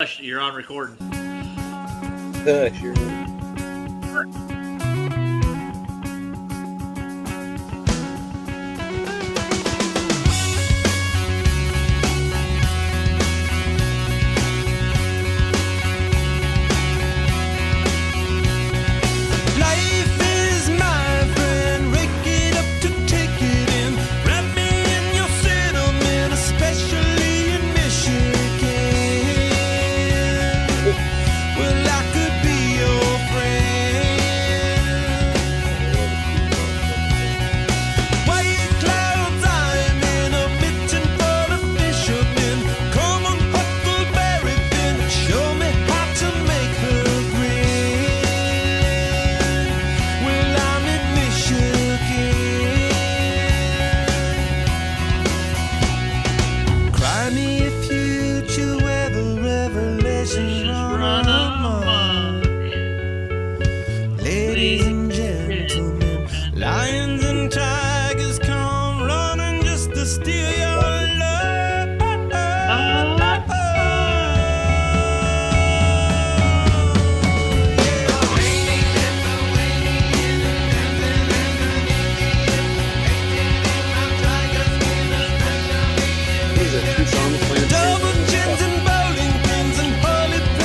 Hush, you're on recording. Hush, you're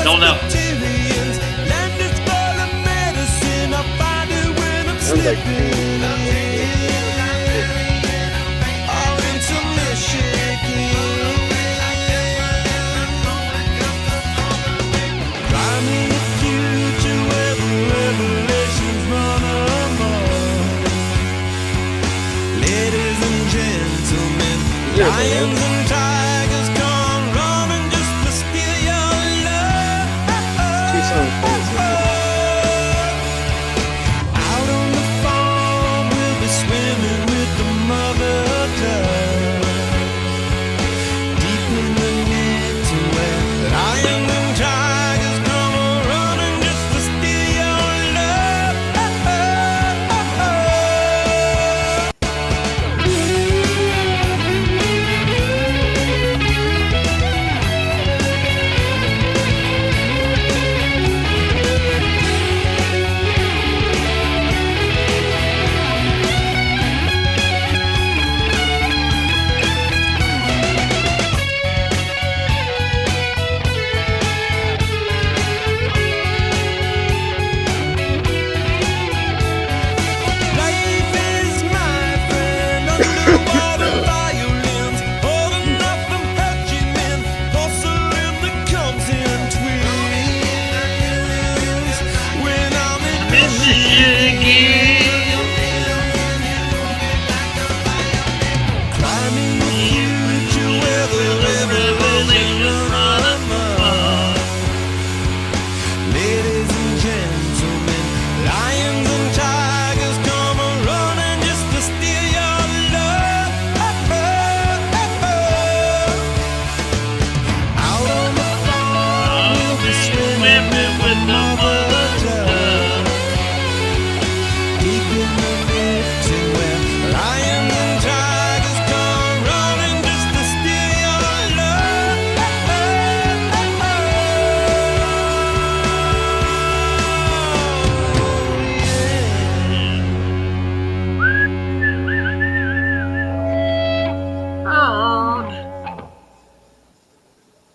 Don't know. sounds like Lions and tigers come running just to steal your love. Out on the farm, we'll be swimming with the mother dove. Deep in the net to where lions and tigers come running just to steal your love.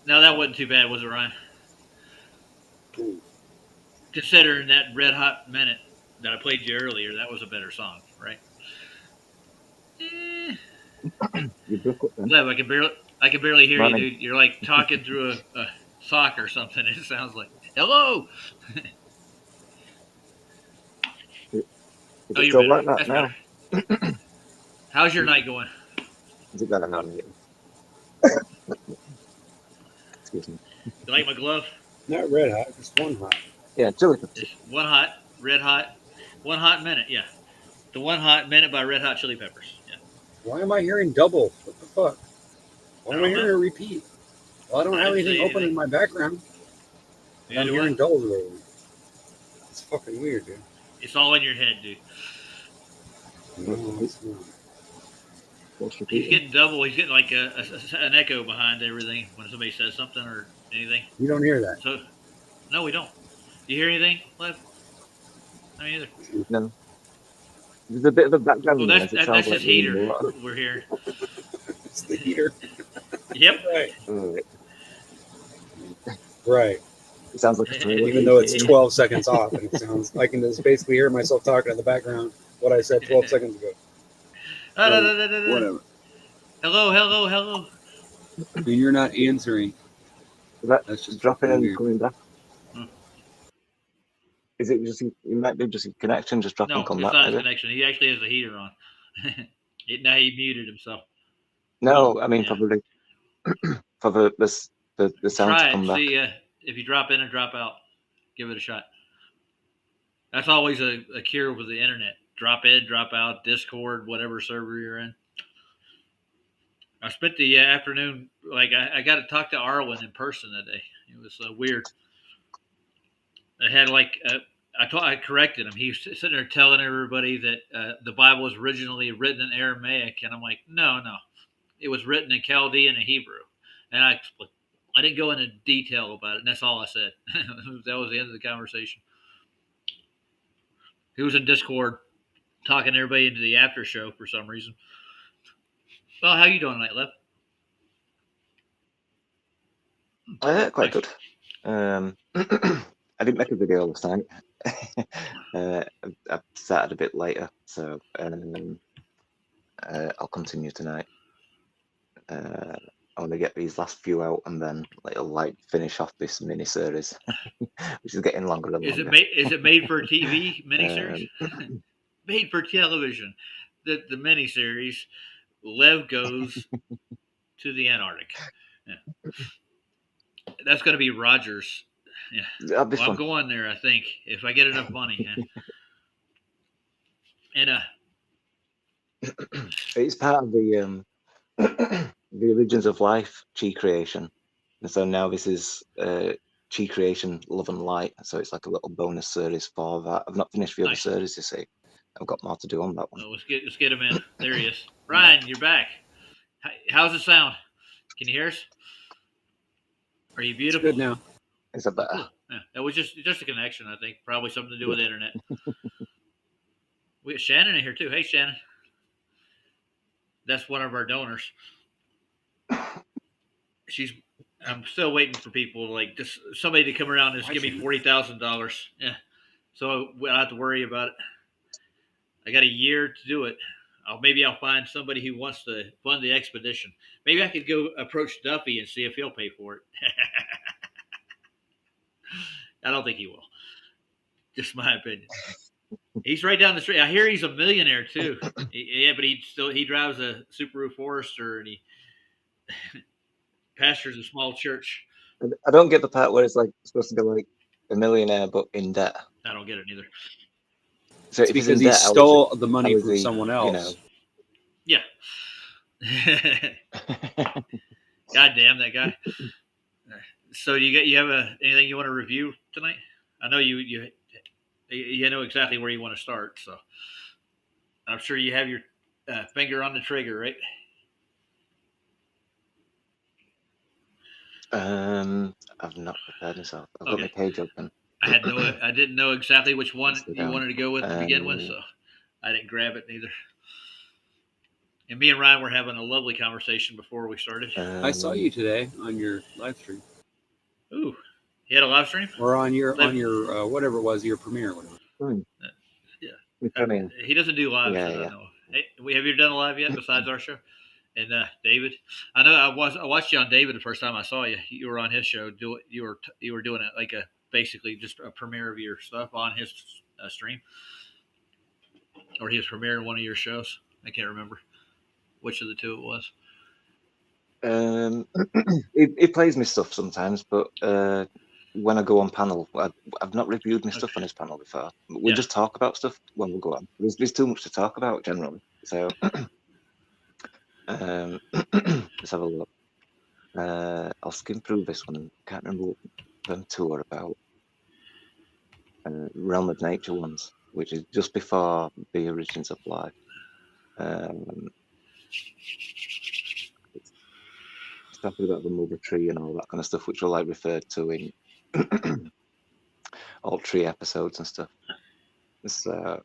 Now that wasn't too bad, was it, Ryan? Considering that Red Hot Minute that I played you earlier, that was a better song, right? Lev, I can barely hear you, dude. You're like talking through a sock or something. It sounds like hello. Is it still right That's now? better. How's your night going? Is it better now? Excuse me. You like my glove? Not red hot, just one hot. Yeah, chili peppers. It's one hot, red hot, one hot minute. Yeah, the one hot minute by Red Hot Chili Peppers. Yeah. Why am I hearing double? What the fuck? Why am I hearing a repeat? Well, I don't have anything open in my background. I'm hearing double today. It's fucking weird, dude. It's all in your head, dude. No, it's not. He's getting double. He's getting like an echo behind everything when somebody says something or Anything? You don't hear that. So, no, we don't. You hear anything, Lev? I mean, either. No. There's a bit of a background Oh, noise. It sounds that's like his we're in heater. water. We're here. It's the heater. Yep. Right. Oh, Right. it sounds like a toilet. Even though it's 12 seconds off, and it sounds, I can just basically hear myself talking in the background what I said 12 seconds ago. Whatever. Hello. And you're not answering. That That's just dropping and weird. coming back. Hmm. Is it just? It might be just a connection, just drop No, and come it's back. not his Maybe. connection. He actually has the heater on. Now he muted himself. No, I mean Yeah. probably for the sound to Try it. come back. See if you drop in and drop out. Give it a shot. That's always a cure with the internet. Drop in, drop out, Discord, whatever server you're in. I spent the afternoon, like, I got to talk to Arwen in person today. It was weird. I had, like, I corrected him. He was sitting there telling everybody that the Bible was originally written in Aramaic. And I'm like, no. It was written in Chaldean and Hebrew. And I didn't go into detail about it. And that's all I said. That was the end of the conversation. He was in Discord talking everybody into the after show for some reason. Well, how you doing tonight, Lev? Quite good. I didn't make a video last night. I started a bit later, so I'll continue tonight. I want to get these last few out and then it'll finish off this mini series, which is getting longer and longer. Is it made for TV miniseries? Made for television. The miniseries. Lev goes to the Antarctic. Yeah. That's going to be Rogers. Yeah. Well, I'm going there, I think, if I get enough money. And it's part of the the Origins of Life Chi creation, and so now this is Chi creation Love and Light. So it's like a little bonus series for that. I've not finished the other series, you see. I've got more to do on that one. Let's get him in. There he is. Ryan, you're back. How's it sound? Can you hear us? Are you beautiful? It's good now. Is that better? Cool. Yeah, it was just a connection, I think. Probably something to do with the internet. We got Shannon in here too. Hey, Shannon. That's one of our donors. I'm still waiting for people somebody to come around and just give me $40,000. Yeah. So I don't have to worry about it. I got a year to do it. Maybe I'll find somebody who wants to fund the expedition. Maybe I could go approach Duffy and see if he'll pay for it. I don't think he will. Just my opinion. He's right down the street. I hear he's a millionaire too. Yeah, but he drives a Subaru Forester and he pastors a small church. I don't get the part where it's supposed to be like a millionaire but in debt. I don't get it either. So it's because he stole the money from someone else. Yeah. God damn that guy. So you have anything you want to review tonight? I know you know exactly where you want to start, so I'm sure you have your finger on the trigger, right? I've not prepared myself. I've got my page open. I didn't know exactly which one you wanted to go with to begin with, so I didn't grab it neither. And me and Ryan were having a lovely conversation before we started. I saw you today on your live stream. Ooh, you had a live stream? Or on your whatever it was, your premiere, whatever. Yeah. He doesn't do live. Yeah, I know. Hey, have you done a live yet besides our show? And David, I know I watched you on David the first time I saw you. You were on his show. You were doing it like basically just a premiere of your stuff on his stream, or he was premiering one of your shows. I can't remember which of the two it was. He plays me stuff sometimes, but when I go on panel, I've not reviewed my stuff on his panel before. We just talk about stuff when we go on. There's too much to talk about generally, so let's have a look. I'll skim through this one. Can't remember what them two are about. Realm of Nature ones, which is just before the Origins of Life. talking about the mother tree and all that kind of stuff, which are like referred to in all tree episodes and stuff. So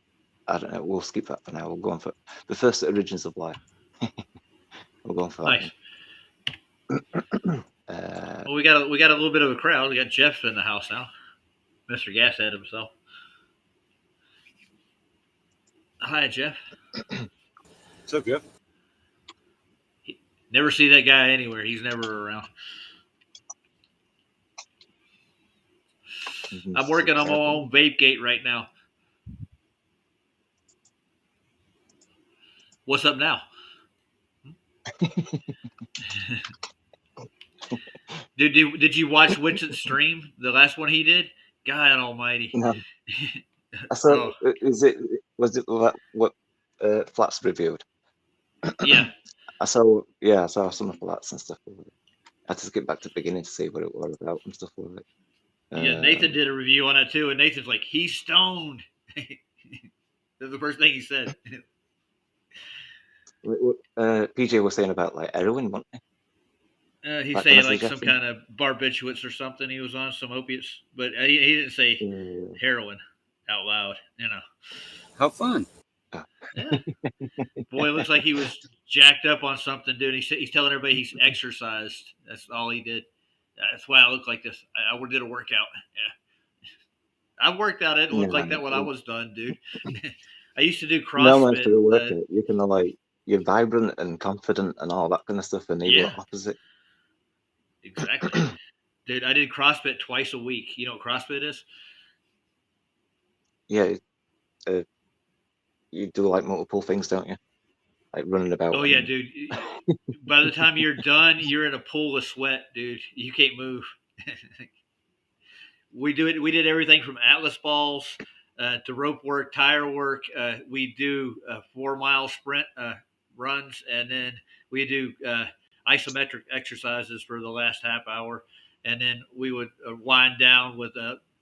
I don't know. We'll skip that for now. We'll go on for the first origins of life. We'll go on for that Nice. one. Well, we got a little bit of a crowd. We got Jeff in the house now, Mr. Gashead himself. Hi, Jeff. What's up, Jeff? Never see that guy anywhere. He's never around. I'm working on my own vape gate right now. What's up now? Did you watch Winston's stream? The last one he did? God Almighty! No. So was it what Flats reviewed? Yeah. I saw some of Flats and stuff. I had to skip back to the beginning to see what it was about and stuff like it. Yeah, Nathan did a review on it too, and Nathan's like, he's stoned. That's the first thing he said. PJ was saying about like heroin, wasn't he? He's saying like some kind of barbiturates or something. He was on some opiates, but he didn't say heroin out loud. You know. How fun! Yeah. Boy, it looks like he was jacked up on something, dude. He's telling everybody he's exercised. That's all he did. That's why I look like this. I did a workout. Yeah. I worked out. It looked like that when I was done, dude. I used to do CrossFit. No, after the workout, you can like you're vibrant and confident and all that kind of stuff, and they were opposite. Exactly, dude. I did CrossFit twice a week. You know what CrossFit is? Yeah, you do like multiple things, don't you? Like running about. Oh yeah, dude. By the time you're done, you're in a pool of sweat, dude. You can't move. We did everything from Atlas balls to rope work, tire work. We do 4-mile sprint runs, and then we do isometric exercises for the last half hour, and then we would wind down with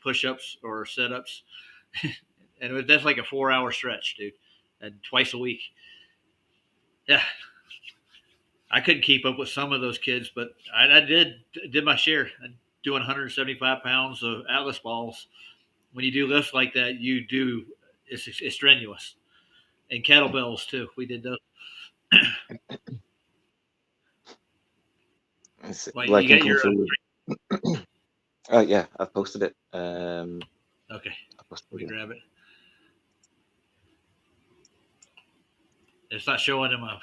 push-ups or sit-ups, and that's like a 4-hour stretch, dude, and twice a week. Yeah, I couldn't keep up with some of those kids, but I did my share. Doing 175 pounds of Atlas balls. When you do lifts like that, it's strenuous, and kettlebells too. We did those. Like you got your yeah, I've posted it. Okay, let me grab it. It's not showing him a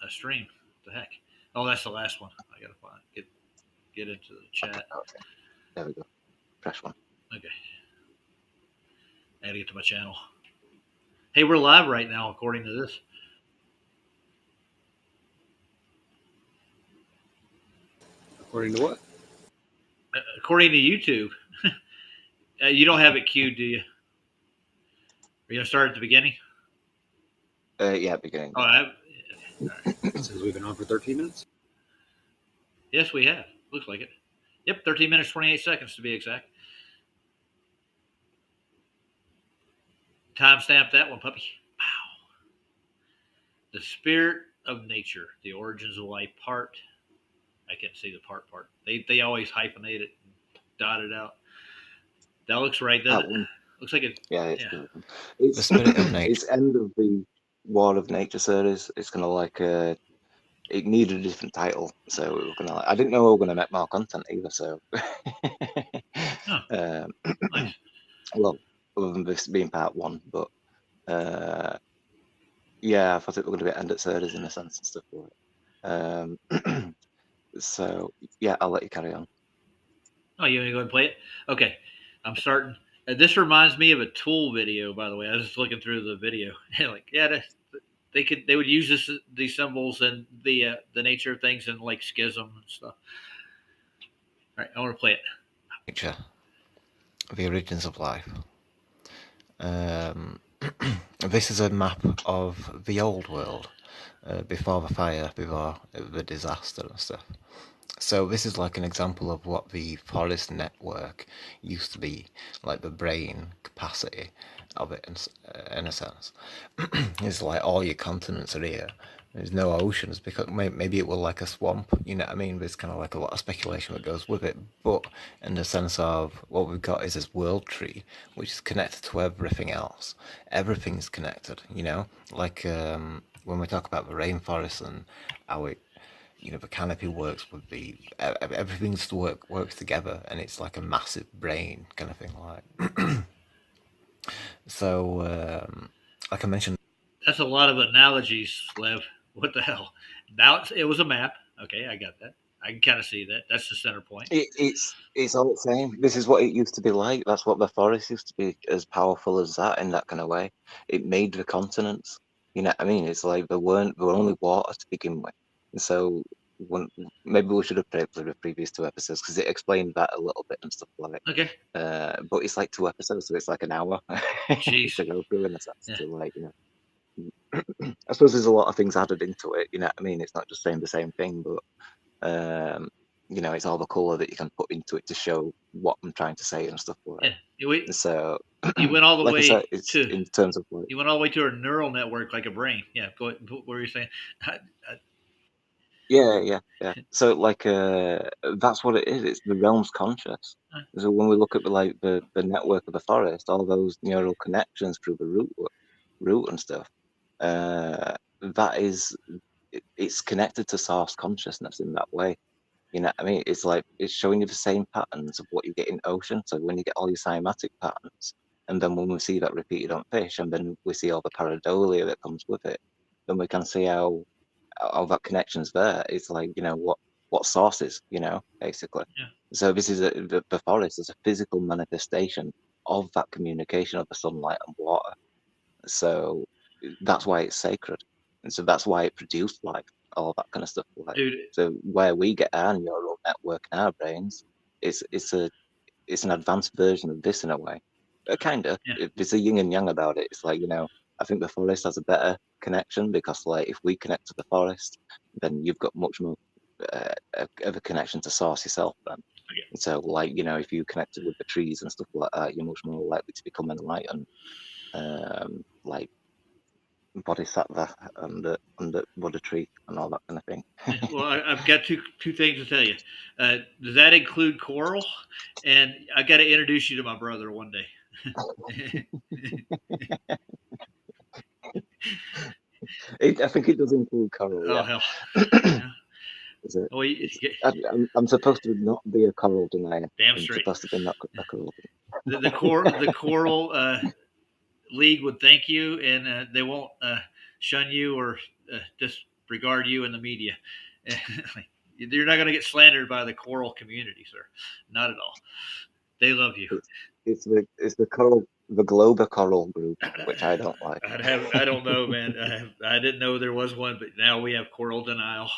stream. What the heck? Oh, that's the last one. I gotta find get into the chat. Okay. There we go. Fresh one. Okay. I gotta get to my channel. Hey, we're live right now, according to this. According to what? According to YouTube. You don't have it queued, do you? Are you gonna start at the beginning? Yeah, beginning. Oh, all right. Since we've been on for 13 minutes? Yes, we have. Looks like it. Yep, 13 minutes, 28 seconds to be exact. Timestamp that one, puppy. Wow. The spirit of nature, the origins of life part. I can't see the part. They always hyphenate it and dot it out. That looks right, doesn't it? Looks like it. Yeah, it's good. It's the spirit of nature. It's end of the War of Nature series. It's kind of like it needed a different title, so we were gonna. I didn't know we were gonna make more content either. So, nice. Well, other than this being part one, but yeah, I thought it was gonna be end at series in a sense and stuff like it. So yeah, I'll let you carry on. Oh, you want to go ahead and play it? Okay, I'm starting. This reminds me of a Tool video, by the way. I was just looking through the video. Like, yeah, they would use these symbols and the nature of things and like schism and stuff. All right, I want to play it. Nature, the origins of life. This is a map of the old world, before the fire, before the disaster and stuff. So this is like an example of what the forest network used to be, like the brain capacity of it in a sense. It's like all your continents are here, There's no oceans because maybe it will like a swamp, you know what I mean? There's kind of like a lot of speculation that goes with it. But in the sense of what we've got is this world tree, which is connected to everything else. Everything's connected, you know? Like when we talk about the rainforest and how it, you know, the canopy works with the everything just works together, and it's like a massive brain kind of thing. Like so, like I mentioned. That's a lot of analogies, Lev. What the hell? Now it was a map. Okay, I got that. I can kind of see that. That's the center point. It's all the same. This is what it used to be like. That's what the forest used to be, as powerful as that in that kind of way. It made the continents. You know what I mean? It's like there were only water to begin with, and so when maybe we should have played the previous 2 episodes because it explained that a little bit and stuff like. Okay. But it's like 2 episodes, so it's like an hour Jeez. to go through in a sense Yeah. to like I suppose there's a lot of things added into it. You know what I mean? It's not just saying the same thing, but it's all the colour that you can put into it to show what I'm trying to say and stuff like that. So you went all the like way I said, it's to in terms of like you went all the way to a neural network like a brain. Yeah, go ahead. What were you saying? yeah. So like that's what it is. It's the realm's conscious. So when we look at the network of the forest, all those neural connections through the root and stuff, that is it's connected to source consciousness in that way. You know what I mean? It's like it's showing you the same patterns of what you get in ocean. So when you get all your cymatic patterns, and then when we see that repeated on fish, and then we see all the pareidolia that comes with it, then we can see how that connection's there. It's like what sources, basically. Yeah. So this is the forest is a physical manifestation of that communication of the sunlight and water. So that's why it's sacred, and so that's why it produced life, all that kind of stuff. Like, Dude. so where we get our neural network in our brains, it's an advanced version of this in a way. Kind of. Yeah. It's a yin and yang about it. It's like I think the forest has a better connection because like if we connect to the forest, then you've got much more of a connection to source yourself. Then. Okay. So like if you connected with the trees and stuff like that, you're much more likely to become enlightened. Like bodhisattva under Buddha tree and all that kind of thing. Well, I've got two things to tell you. Does that include coral? And I got to introduce you to my brother one day. I think it does include coral. Oh Yeah. hell! Yeah. Is it? Well, I'm supposed to not be a coral denier. Damn I'm straight. supposed to be not a coral. The coral league would thank you, and they won't shun you or disregard you in the media. You're not going to get slandered by the coral community, sir. Not at all. They love you. It's the coral, the Globa coral group, which I don't like. I don't know, man. I didn't know there was one, but now we have coral denial.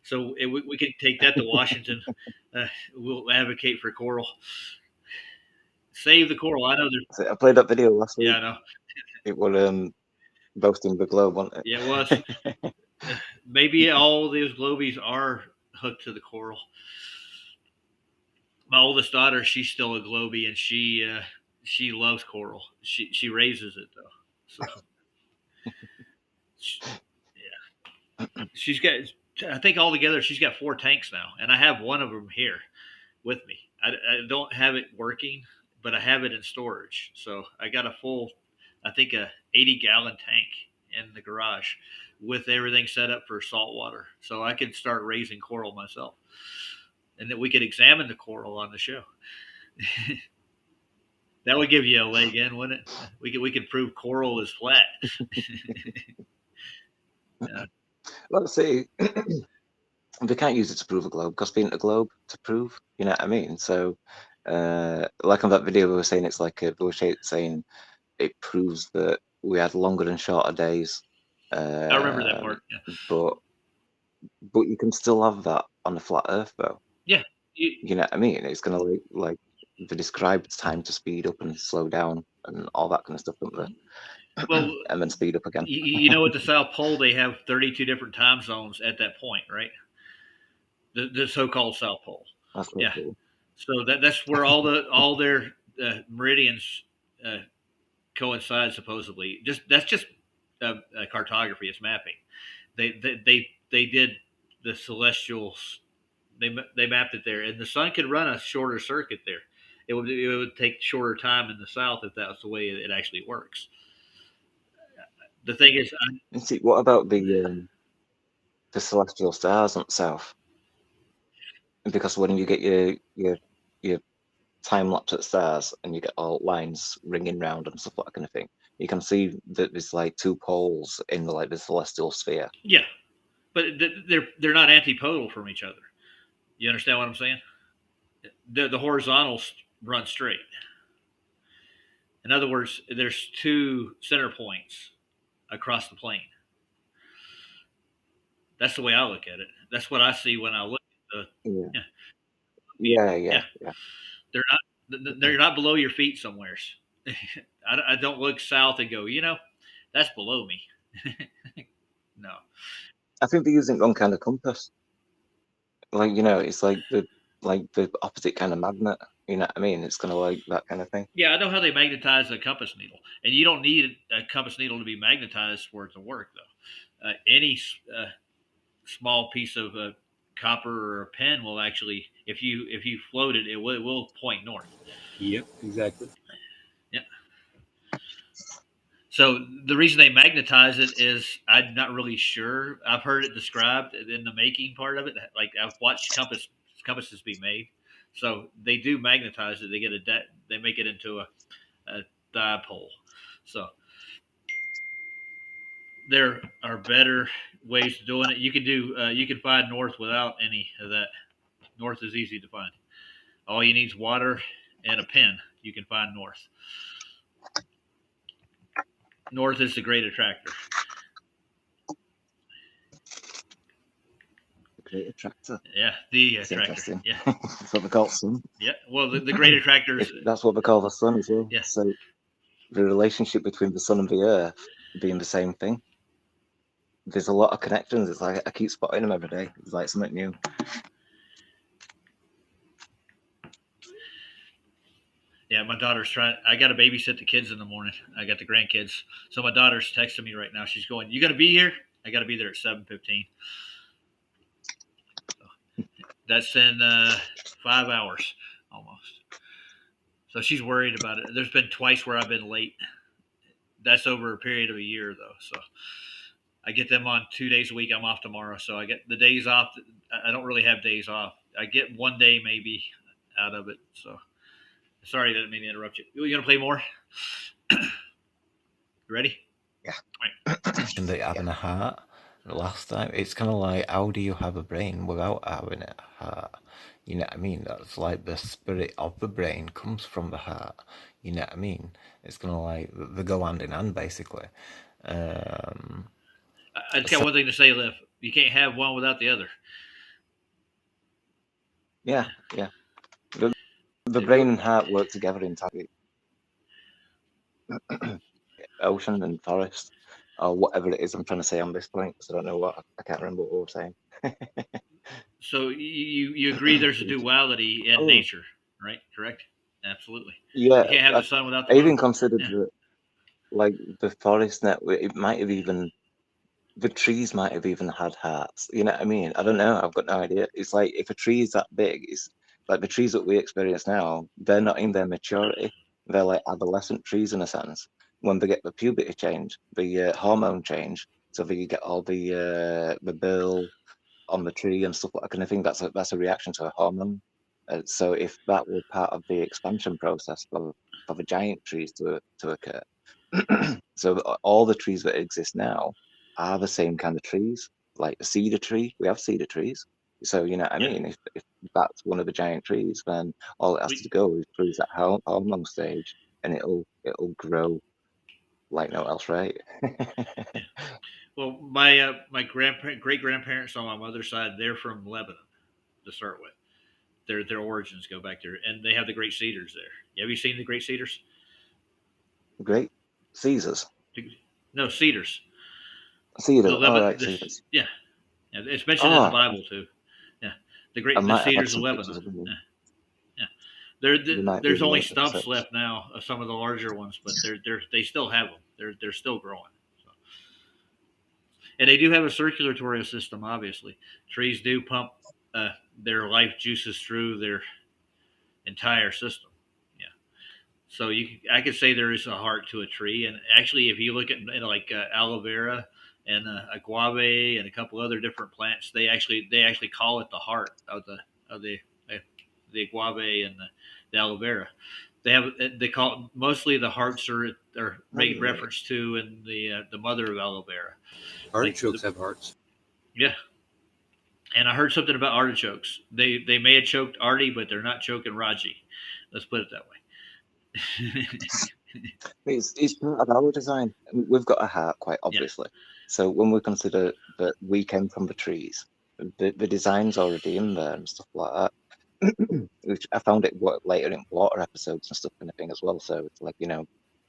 So we can take that to Washington. We'll advocate for coral. Save the coral. I know there's. I played that video last week. Yeah, I know. It was boasting the globe, wasn't it? Yeah, it was. Maybe all these globies are hooked to the coral. My oldest daughter, she's still a globie, and she loves coral. She raises it though. So yeah, she's got. I think altogether she's got 4 tanks now, and I have one of them here with me. I don't have it working, but I have it in storage. So I got a full, I think a 80-gallon tank in the garage with everything set up for salt water. So I can start raising coral myself. And that we could examine the coral on the show. That would give you a leg in, wouldn't it? We could prove coral is flat. Let's see. We can't use it to prove a globe because being a globe to prove, you know what I mean? So, like on that video, we were saying it's like we were saying it proves that we had longer and shorter days. I remember that part. Yeah. But you can still have that on a flat Earth, though. Yeah. You know what I mean? It's gonna like the described time to speed up and slow down and all that kind of stuff, don't they? Well, and then speed up again. You know, at the South Pole, they have 32 different time zones at that point, right? The so-called South Pole. That's yeah. Cool. So that's where all their meridians coincide supposedly. That's just cartography. It's mapping. They did the celestials. They mapped it there, and the sun could run a shorter circuit there. It would take shorter time in the south if that's the way it actually works. The thing is, And see, what about the celestial stars on the south? Because when you get your time lapse at stars and you get all lines ringing round and stuff like that kind of thing, you can see that there's like two poles in the celestial sphere. yeah, but they're not antipodal from each other. You understand what I'm saying? The horizontals run straight. In other words, there's two center points across the plane. That's the way I look at it. That's what I see when I look at the. Yeah. They're they're not below your feet somewheres. I don't look south and go, that's below me. No. I think they're using wrong kind of compass. It's like the opposite kind of magnet. You know what I mean? It's kind of like that kind of thing. Yeah, I know how they magnetize a compass needle, and you don't need a compass needle to be magnetized for it to work, though. Any small piece of copper or a pen will actually, if you float it, it will point north. Yep, exactly. Yeah. So the reason they magnetize it is I'm not really sure. I've heard it described in the making part of it. Like I've watched compasses be made. So they do magnetize it. They get they make it into a dipole. So there are better ways of doing it. You can find north without any of that. North is easy to find. All you need is water and a pen. You can find north. North is the great attractor. The great attractor. Yeah, the That's attractor. interesting. Yeah, That's what they call the sun. yeah. Well, the great attractor is. That's what they call the sun as well. Yeah. So the relationship between the sun and the earth being the same thing. There's a lot of connections. It's like I keep spotting them every day. It's like something new. Yeah, my daughter's trying. I got to babysit the kids in the morning. I got the grandkids. So my daughter's texting me right now. She's going, "You got to be here." I got to be there at 7:15. So that's in 5 hours almost. So she's worried about it. There's been twice where I've been late. That's over a period of a year though. So I get them on 2 days a week. I'm off tomorrow, so I get the days off. I don't really have days off. I get 1 day maybe out of it. So. Sorry, I didn't mean to interrupt you. You gonna play more? You ready? Yeah. Right. And having a heart last time, it's kind of like, how do you have a brain without having a heart? You know what I mean? That's like the spirit of the brain comes from the heart. You know what I mean? It's kind of like they go hand in hand, basically. I just got one thing to say, Liv. You can't have one without the other. Yeah. The brain and heart work together in tandem. Ocean and forest, or whatever it is I'm trying to say on this point, because I don't know what I can't remember what we were saying. So you agree there's a duality in nature, right? Correct? Absolutely. Yeah, You can't have the sun without the I moon. even considered that, like the forest network, it might have even the trees might have even had hearts. You know what I mean? I don't know. I've got no idea. It's like if a tree is that big, it's like the trees that we experience now. They're not in their maturity. They're like adolescent trees in a sense. When they get the puberty change, the hormone change, so that you get all the burl on the tree and stuff like that kind of thing. That's a reaction to a hormone. So if that were part of the expansion process for the giant trees to occur, so all the trees that exist now are the same kind of trees. Like a cedar tree, we have cedar trees. So you know what I mean. If that's one of the giant trees, then all it has to go is through that hormone stage, and it'll grow like no else, right? Well, my great grandparents on my mother's side, they're from Lebanon to start with. Their origins go back there, and they have the great cedars there. Have you seen the great cedars? Great Caesars. No, cedars. Cedars. Lebanon, All right, Cedars. Yeah, it's mentioned in the Bible too. Yeah, the cedars of Lebanon. Yeah. There's only stumps left now of some of the larger ones, but they still have them. They're still growing. So. And they do have a circulatory system. Obviously, trees do pump their life juices through their entire system. Yeah. So I could say there is a heart to a tree. And actually, if you look at like aloe vera and agave and a couple other different plants, they actually call it the heart of uh, the agave and the aloe vera. They call mostly the hearts are made reference to in the mother of aloe vera. Artichokes have hearts. Yeah, and I heard something about artichokes. They may have choked Artie, but they're not choking Raji. Let's put it that way. It's part of our design. We've got a heart, quite obviously. So when we consider that we came from the trees, the design's already in there and stuff like that. Which I found it later in water episodes and stuff kind of thing as well. So it's like,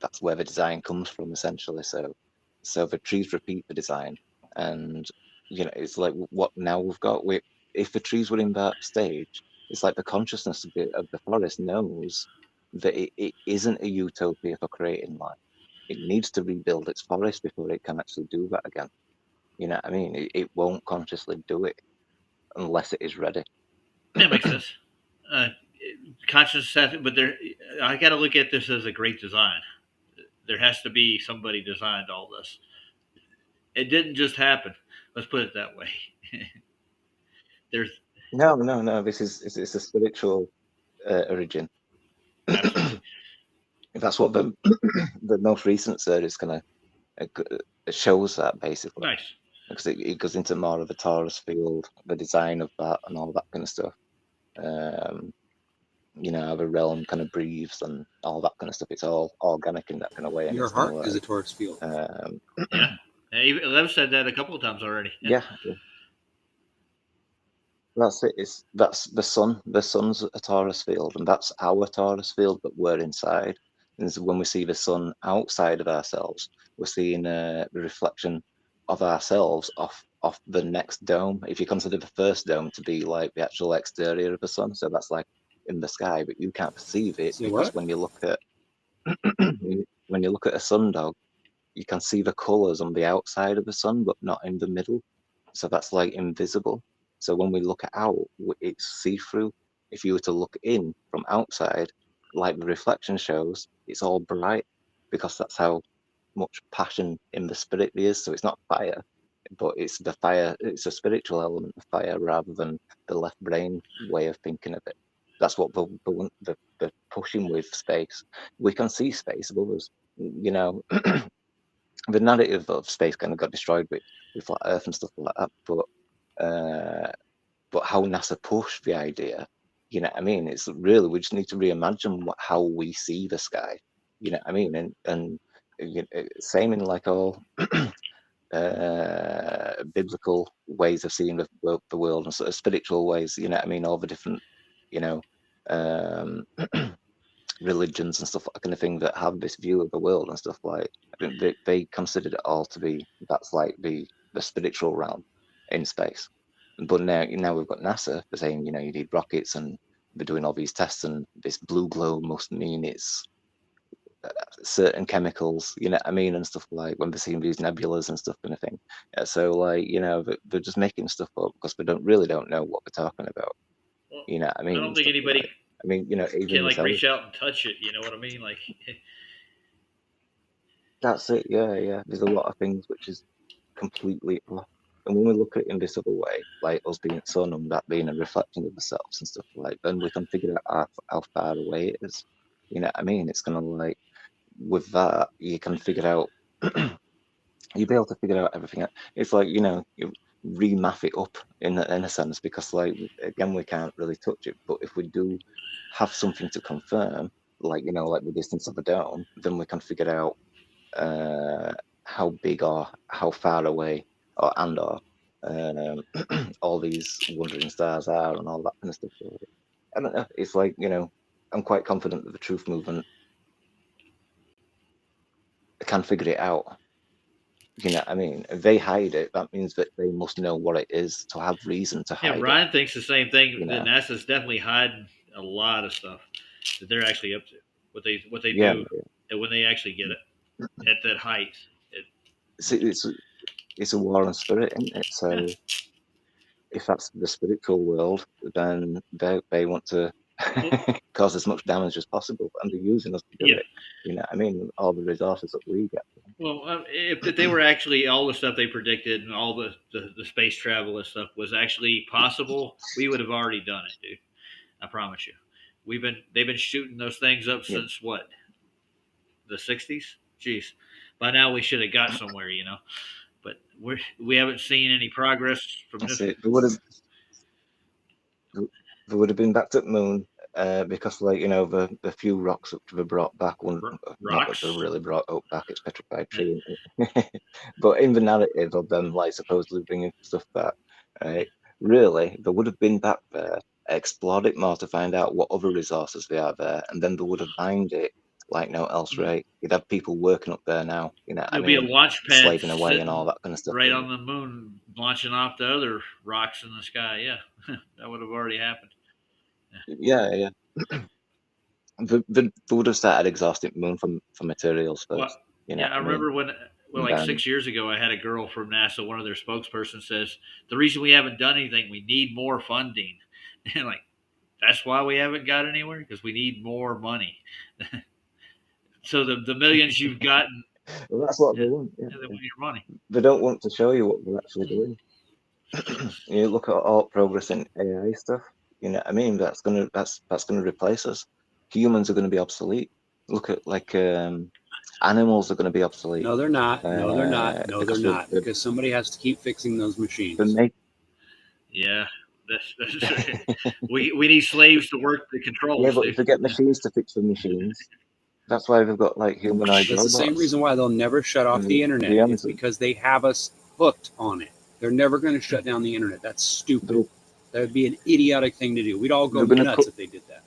that's where the design comes from essentially. So the trees repeat the design, and it's like what now we've got. If the trees were in that stage, it's like the consciousness of the forest knows that it isn't a utopia for creating life. It needs to rebuild its forest before it can actually do that again. You know what I mean? It won't consciously do it unless it is ready. That makes sense. Uh, Conscious, but I got to look at this as a great design. There has to be somebody designed all this. It didn't just happen. Let's put it that way. There's No. This is it's a spiritual origin. absolutely. That's what the the most recent series kind of shows that basically, Nice. because it goes into more of the Taurus field, the design of that, and all that kind of stuff. How the realm kind of breathes and all that kind of stuff. It's all organic in that kind of way. And Your it's kind heart of is a like, Taurus field. Yeah. Lev said that a couple of times already. yeah. That's it. That's the sun. The sun's a Taurus field, and that's our Taurus field that we're inside. And so when we see the sun outside of ourselves, we're seeing the reflection of ourselves off the next dome. If you consider the first dome to be like the actual exterior of the sun, so that's like in the sky, but you can't perceive it Say because what? when you look at a sundog, you can see the colors on the outside of the sun, but not in the middle. So that's like invisible. So when we look out, it's see-through. If you were to look in from outside, like the reflection shows, it's all bright because that's how much passion in the spirit there is. So it's not fire, but it's the fire. It's a spiritual element of fire rather than the left brain way of thinking of it. That's what the pushing with space. We can see space above us. The narrative of space kind of got destroyed with flat Earth and stuff like that. But how NASA pushed the idea, you know what I mean? It's really, we just need to reimagine how we see the sky. You know what I mean? And same in like all biblical ways of seeing the world and sort of spiritual ways. You know what I mean? All the different, you know, um, religions and stuff, that kind of thing, that have this view of the world and stuff like. I think they considered it all to be, that's like the spiritual realm in space. But now we've got NASA for saying, you need rockets, and they're doing all these tests, and this blue glow must mean it's certain chemicals, you know what I mean, and stuff like, when they're seeing these nebulas and stuff kind of thing. Yeah, so like, they're just making stuff up because they don't know what they're talking about. Well, You know what I mean? I don't think anybody like, I mean, even can like yourself. reach out and touch it. You know what I mean? Like That's it. Yeah. There's a lot of things which is completely off. And when we look at it in this other way, like us being sun and that being a reflection of ourselves and stuff like, then we can figure out how far away it is. You know what I mean? It's kind of like, with that, you can figure out, you'll be able to figure out everything. It's like, you remap it up in a sense, because like, again, we can't really touch it. But if we do have something to confirm, like, like the distance of a dome, then we can figure out how big or how far away or all these wandering stars are and all that kind of stuff. I don't know. It's like, I'm quite confident that the truth movement can figure it out. You know what I mean? If they hide it, that means that they must know what it is to have reason to hide Ryan thinks the same thing. You know? That NASA's definitely hiding a lot of stuff that they're actually up to. What they Yeah. do, and when they actually get it at that height. It's it's a war on spirit, isn't it? So Yeah. if that's the spiritual world, then they want to Well, cause as much damage as possible, and they're using us to do yeah. it. You know what I mean? All the resources that we get. Well, if they were actually all the stuff they predicted and all the space travel and stuff was actually possible, we would have already done it, dude. I promise you. They've been shooting those things up Yeah, since what, the '60s? Jeez, by now we should have got somewhere, But we haven't seen any progress from that's this. it. They would have been back to the moon because, like, the few rocks that were brought back, not that they're Rocks. really brought up back, it's petrified Yeah. tree, isn't it? But in the narrative of them, like, supposedly bringing stuff back, right? Really, they would have been back there, explored it more to find out what other resources they are there, and then they would have mined it like no else, Mhm. right? You'd have people working up there now, you know what I There'll be a mean? launch pad Slaving away and all sitting that kind of stuff. right on the moon, launching off the other rocks in the sky. Yeah, that would have already happened. Yeah, yeah. They would have started exhausting Moon for materials Well, first, you know yeah, what I I mean? remember And like then 6 years ago, I had a girl from NASA. One of their spokespersons says the reason we haven't done anything, we need more funding, and like that's why we haven't got anywhere because we need more money. So the millions you've gotten, well, that's what yeah, they want. Yeah, they yeah. want your money. They don't want to show you what they're actually doing. You look at all progress in AI stuff. You know what I mean? That's gonna replace us. Humans are going to be obsolete. Look at like animals are going to be obsolete No, they're not. No, they're not. No, they're because we're, not. we're, Because somebody has to keep fixing those we're machines. make, Yeah, that's we need slaves to work the yeah, controls, but dude. if we get machines to fix the machines, that's why we've got like humanoid That's the same robots. reason why they'll never shut off the internet. The It's because they have us hooked on it. They're never going to shut down the internet. That's stupid. they're, That would be an idiotic thing to do. We'd all go they're going to nuts put if they did that.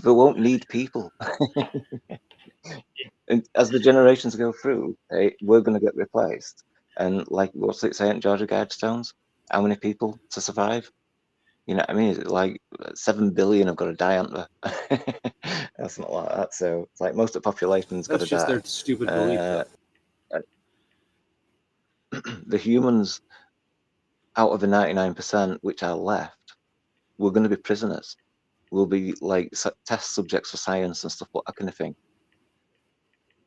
they won't need people. And as the generations go through, we're going to get replaced. And like, what's it say in Georgia Guidestones? How many people to survive? You know what I mean? Is it like 7 billion have got to die, aren't there? That's not like that. So it's like most of the population's got That's to just die. their stupid belief, though. The humans out of the 99% which are left, we're going to be prisoners. We'll be like test subjects for science and stuff, like that kind of thing.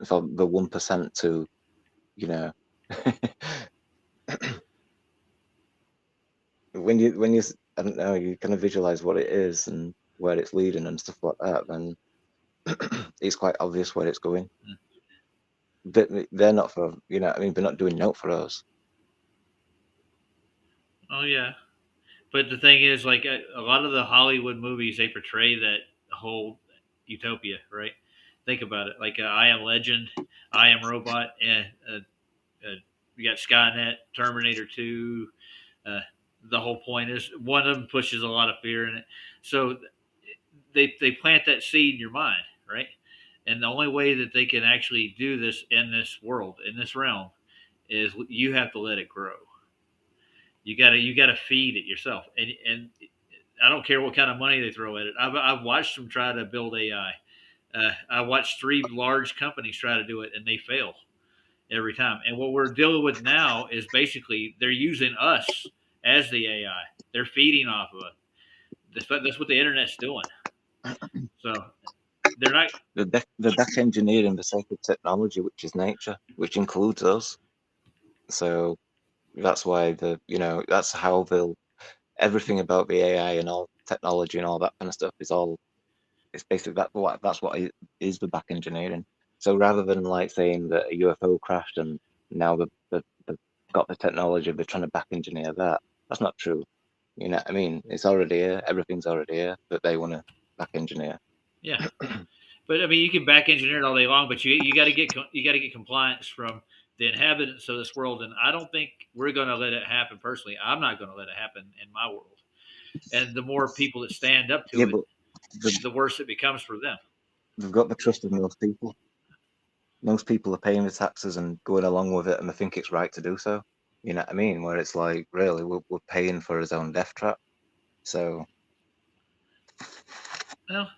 For the 1% to, you know, when you I don't know, you kind of visualize what it is and where it's leading and stuff like that, then it's quite obvious where it's going. But they're not for, you know what I mean, they're not doing note for us. Oh yeah, but the thing is, like a lot of the Hollywood movies, they portray that whole utopia, right? Think about it, like I Am Legend, I Am Robot, and you got Skynet, Terminator 2. Uh, the whole point is one of them pushes a lot of fear in it, so they plant that seed in your mind, right? And the only way that they can actually do this in this world, in this realm, is you have to let it grow. You gotta feed it yourself, and I don't care what kind of money they throw at it. I've watched them try to build AI. I watched 3 large companies try to do it, and they fail every time. And what we're dealing with now is basically they're using us as the AI. They're feeding off of it. That's what the internet's doing. So they're not. They're back engineering the sacred technology, which is nature, which includes us. So that's why that's how everything about the AI and all technology and all that kind of stuff it's basically that's what is the back engineering. So rather than like saying that a UFO crashed and now they've got the technology, they're trying to back engineer that. That's not true. You know what I mean? It's already here. Everything's already here, but they want to back engineer. Yeah, but I mean, you can back engineer it all day long, but you got to get compliance from the inhabitants of this world, and I don't think we're going to let it happen. Personally, I'm not going to let it happen in my world. And the more people that stand up Yeah, to it, but they've, the worse it becomes for them. they've got the trust of most people. Most people are paying the taxes and going along with it, and they think it's right to do so. You know what I mean? Where it's like, really, we're paying for his own death trap. So Well,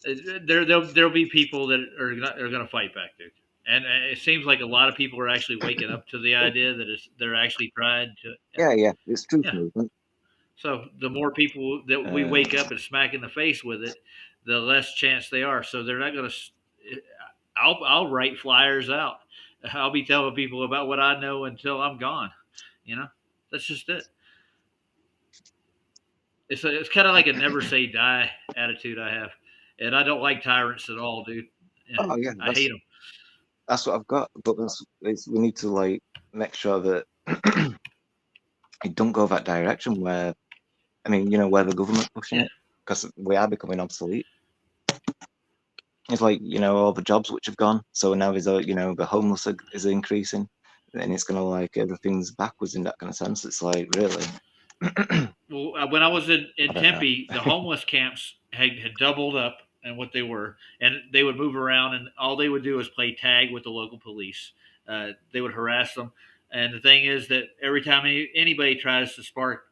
there'll be people that are going to fight back, dude. and it seems like a lot of people are actually waking up to the idea that they're actually trying to. Yeah, it's truth Yeah. movement. So the more people that we wake up and smack in the face with it, the less chance they are. So they're not going to. I'll write flyers out. I'll be telling people about what I know until I'm gone. You know, that's just it. It's kind of like a never say die attitude I have, and I don't like tyrants at all, dude. Yeah, Oh yeah, I hate them. that's what I've got. But we need to like make sure that it don't go that direction where, I mean, where the government pushing Yeah. it, because we are becoming obsolete. It's like, all the jobs which have gone. So now there's, the homeless is increasing, and it's gonna like everything's backwards in that kind of sense. It's like really, Well, when I was in I don't know. Tempe, the homeless camps had doubled up and what they were, and they would move around, and all they would do is play tag with the local police. They would harass them, and the thing is that every time anybody tries to spark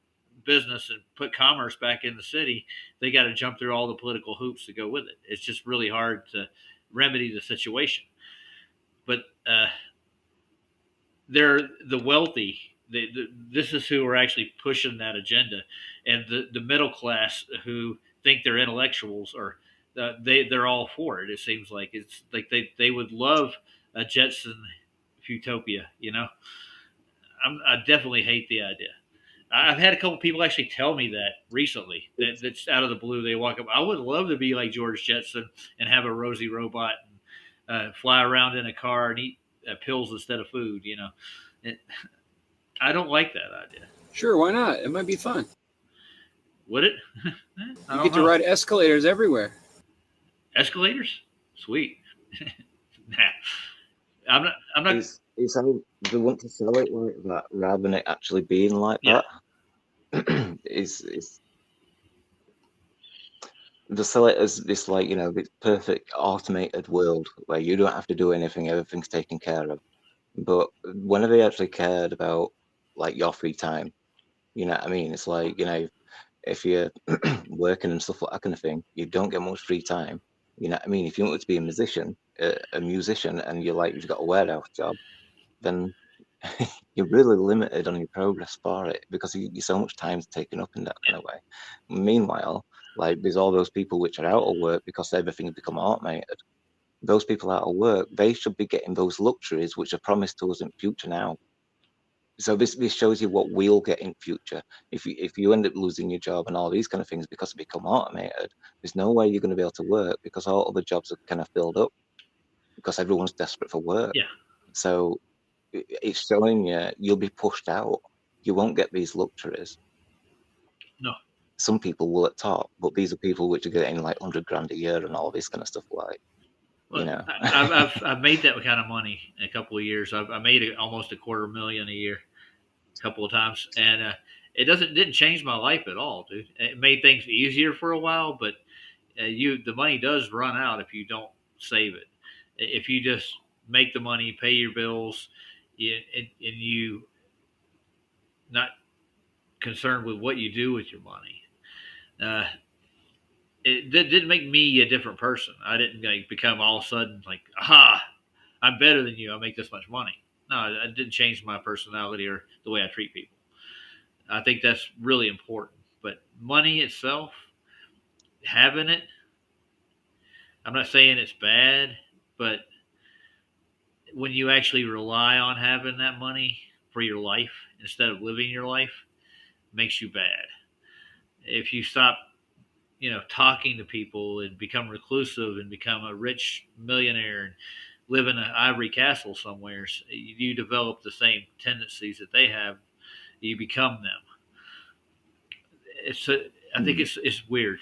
business and put commerce back in the city, they got to jump through all the political hoops to go with it. It's just really hard to remedy the situation. But they're the wealthy. This is who are actually pushing that agenda, and the middle class who think they're intellectuals or they're all for it. It seems like it's like they would love a Jetson utopia. I definitely hate the idea. I've had a couple people actually tell me that recently. That's out of the blue. They walk up. I would love to be like George Jetson and have a Rosie robot and fly around in a car and eat pills instead of food. It, I don't like that idea. Sure, why not? It might be fun. Would it? You get to ride escalators everywhere. Escalators? Sweet. Nah. I'm not. It's how they want to sell it like that rather than it actually being like Yeah. that. Is they sell it as this like this perfect automated world where you don't have to do anything, everything's taken care of. But when have they actually cared about like your free time? You know what I mean? It's like if you're working and stuff like that kind of thing, you don't get much free time. You know what I mean? If you want to be a musician, and you've got a warehouse job, then you're really limited on your progress for it because you so much time's taken up in that kind of way. Meanwhile, like there's all those people which are out of work because everything's become automated. Those people out of work, they should be getting those luxuries which are promised to us in future now. So this shows you what we'll get in future. If you end up losing your job and all these kind of things because it become automated, there's no way you're going to be able to work because all other jobs are kind of filled up because everyone's desperate for work. Yeah. So it's showing you'll be pushed out. You won't get these luxuries. No. Some people will at top, but these are people which are getting like 100 grand a year and all this kind of stuff. Like, Well, I've made that kind of money in a couple of years. I made almost $250,000 a year, a couple of times, and it didn't change my life at all, dude. It made things easier for a while, but the money does run out if you don't save it. If you just make the money, pay your bills, and you not concerned with what you do with your money. It didn't make me a different person. I didn't become all of a sudden like, aha, I'm better than you. I make this much money. No, it didn't change my personality or the way I treat people. I think that's really important. But money itself, having it, I'm not saying it's bad, but when you actually rely on having that money for your life instead of living your life, makes you bad. If you stop, talking to people and become reclusive and become a rich millionaire and live in an ivory castle somewhere, you develop the same tendencies that they have. You become them. I think it's weird.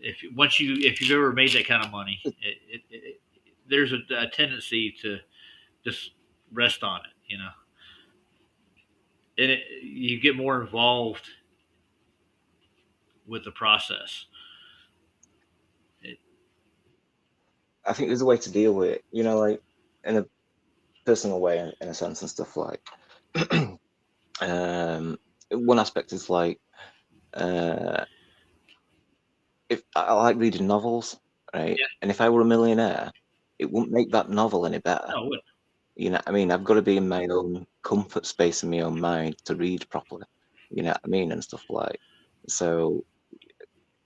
If you've ever made that kind of money, there's a tendency to just rest on it, and you get more involved with the process. I think there's a way to deal with it, like in a personal way, in a sense, and stuff like. One aspect is like, if I like reading novels, right? Yeah. And if I were a millionaire, it wouldn't make that novel any better. No, it wouldn't. You know what I mean? I've got to be in my own comfort space in my own mind to read properly. You know what I mean? And stuff like so.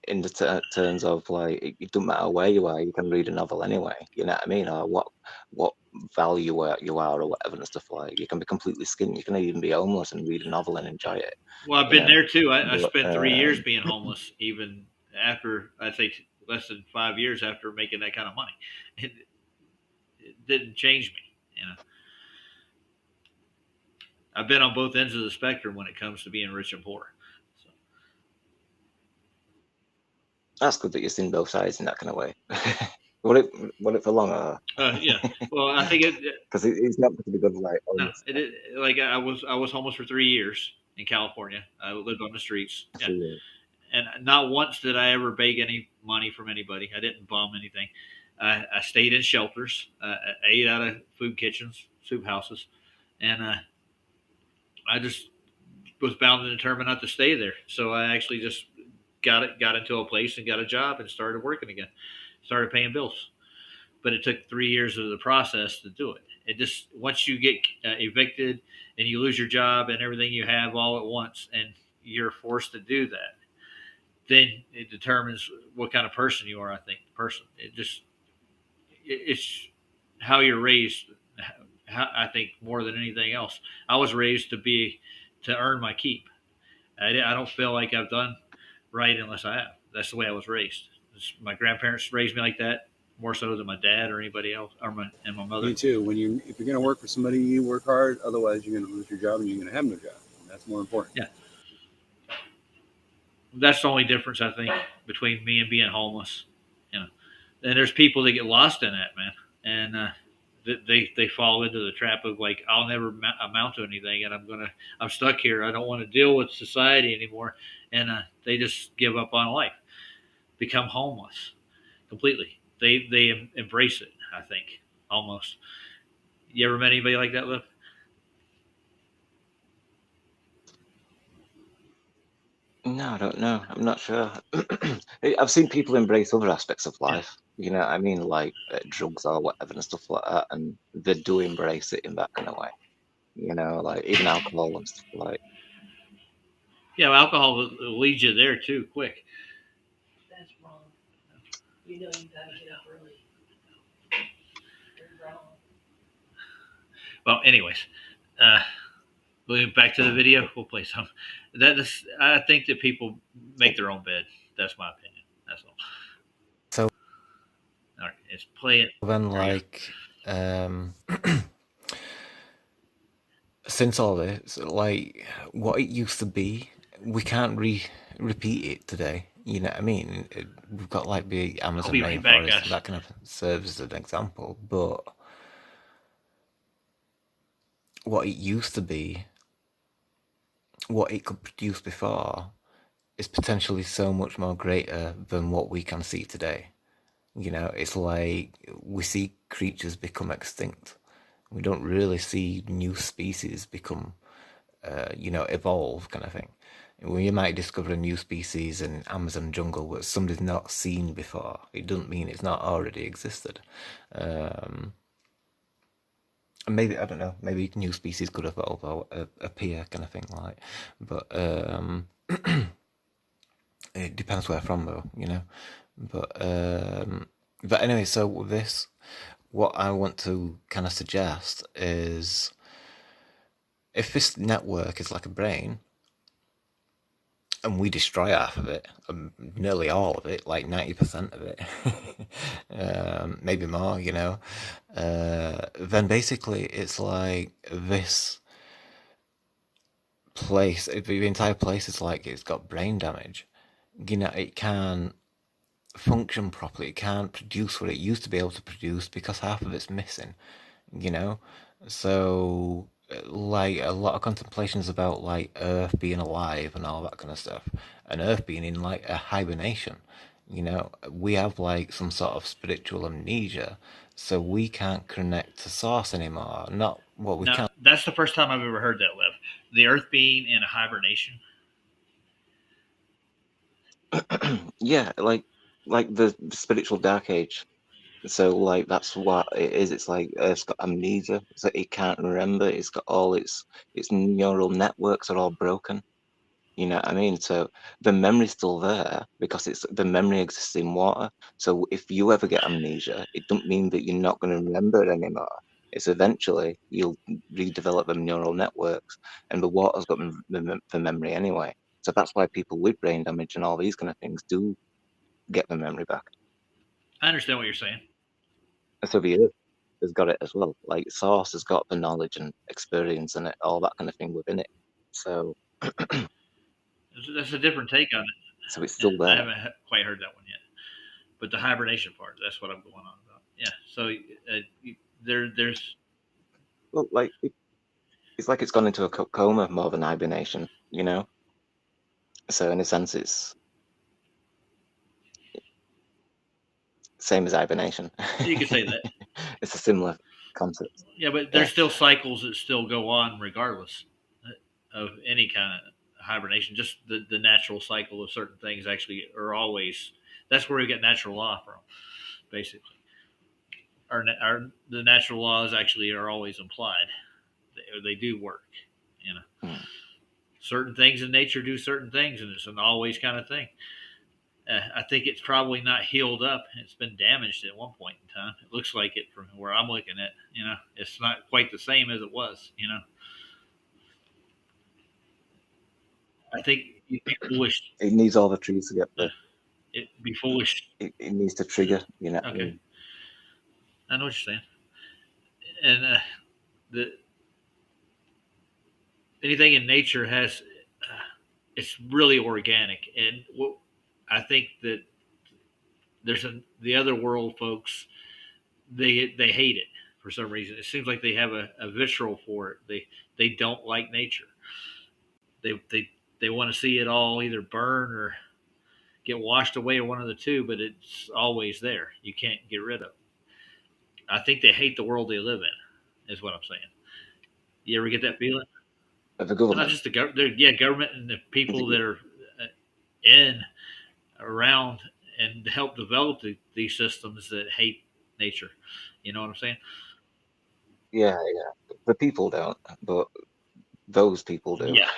In the terms of like, it doesn't matter where you are, you can read a novel anyway. You know what I mean? Or what value you are or whatever and stuff like. You can be completely skinned. You can even be homeless and read a novel and enjoy it. Well, I've You been know. there too. I But spent 3 years being homeless, even after I think less than 5 years after making that kind of money. It didn't change me. You know, I've been on both ends of the spectrum when it comes to being rich and poor. So, that's good that you've seen both sides in that kind of way. Will it for long? yeah. Well, I think because it's not going to be good. Like, no, like I was homeless for 3 years in California. I lived on the streets. Yeah. And not once did I ever beg any money from anybody. I didn't bum anything. I stayed in shelters. I ate out of food kitchens, soup houses, and I just was bound and determined not to stay there. So I actually just got into a place and got a job and started working again. Started paying bills, but it took 3 years of the process to do it. It just once you get evicted and you lose your job and everything you have all at once, and you're forced to do that, then it determines what kind of person you are. I think it's how you're raised. How, I think more than anything else, I was raised to earn my keep. I don't feel like I've done right unless I have. That's the way I was raised. My grandparents raised me like that more so than my dad or anybody else, and my mother. Me too. If you're going to work for somebody, you work hard. Otherwise, you're going to lose your job and you're going to have no job. And that's more important. Yeah. That's the only difference I think between me and being homeless. You know, and there's people that get lost in that, man, and they fall into the trap of like I'll never amount to anything, and I'm stuck here. I don't want to deal with society anymore, and they just give up on life, become homeless completely. They embrace it. I think almost. You ever met anybody like that, Liv? No, I don't know. I'm not sure. I've seen people embrace other aspects of life. You know what I mean? Like drugs or whatever and stuff like that. And they do embrace it in that kind of way. You know, like even alcohol and stuff like. Yeah, well, alcohol will lead you there too, quick. That's wrong. You know you gotta get up early. You're wrong. Well, anyways, moving back to the video, we'll play some. I think that people make their own bed. That's my opinion. That's all. So, all right, let's play it. Then, since all this, like what it used to be, we can't repeat it today. You know what I mean? We've got like the Amazon rainforest, that kind of serves as an example. But what it used to be, what it could produce before, is potentially so much more greater than what we can see today. You know, it's like we see creatures become extinct. We don't really see new species become, evolve, kind of thing. We might discover a new species in Amazon jungle that somebody's not seen before. It doesn't mean it's not already existed. And maybe, I don't know, maybe new species could evolve or appear, kind of thing, like. But it depends where from, though, you know. But anyway, so with this, what I want to kind of suggest is, if this network is like a brain, and we destroy half of it, nearly all of it, like 90% of it, maybe more, you know, then basically it's like this place, the entire place is like it's got brain damage. You know, it can't function properly. It can't produce what it used to be able to produce because half of it's missing, you know. So like a lot of contemplations about like Earth being alive and all that kind of stuff, and Earth being in like a hibernation. You know, we have like some sort of spiritual amnesia, so we can't connect to source anymore. Not what we can. That's the first time I've ever heard that, Liv. The Earth being in a hibernation. Yeah, like the spiritual dark age. So like that's what it is. It's like it's got amnesia. It's like it can't remember. It's got all its neural networks are all broken. You know what I mean? So the memory's still there because it's the memory exists in water. So if you ever get amnesia, it doesn't mean that you're not going to remember it anymore. It's eventually you'll redevelop them neural networks, and the water's got the memory anyway. So that's why people with brain damage and all these kind of things do get the memory back. I understand what you're saying. So the Earth has got it as well. Like Source has got the knowledge and experience and all that kind of thing within it. So That's a different take on it. so it's Yeah, still I there. haven't quite heard that one yet. But the hibernation part, that's what I'm going on about. Yeah. So there's Well, like it's like it's gone into a coma more than hibernation, you know. So in a sense, it's same as hibernation. you could say that. It's a similar concept. Yeah, but Yeah. there's still cycles that still go on regardless of any kind of hibernation. Just the natural cycle of certain things actually are always. That's where we get natural law from, basically. The natural laws actually are always implied. They do work. You know, certain things in nature do certain things, and it's an always kind of thing. I think it's probably not healed up. It's been damaged at one point in time. It looks like it from where I'm looking at. You know, it's not quite the same as it was. You know, I think you'd be foolish. It needs all the trees to get the. It'd be foolish. It needs to trigger, you know. Okay, I know what you're saying. And the anything in nature has it's really organic, and I think that the other world folks they hate it for some reason. It seems like they have a visceral for it. They don't like nature. They want to see it all either burn or get washed away or one of the two, but it's always there. You can't get rid of it. I think they hate the world they live in, is what I'm saying. You ever get that feeling? The Not government. just the government, yeah, government and the people that are in, around, and help develop these systems that hate nature. You know what I'm saying? Yeah. The people don't, but those people do, Yeah,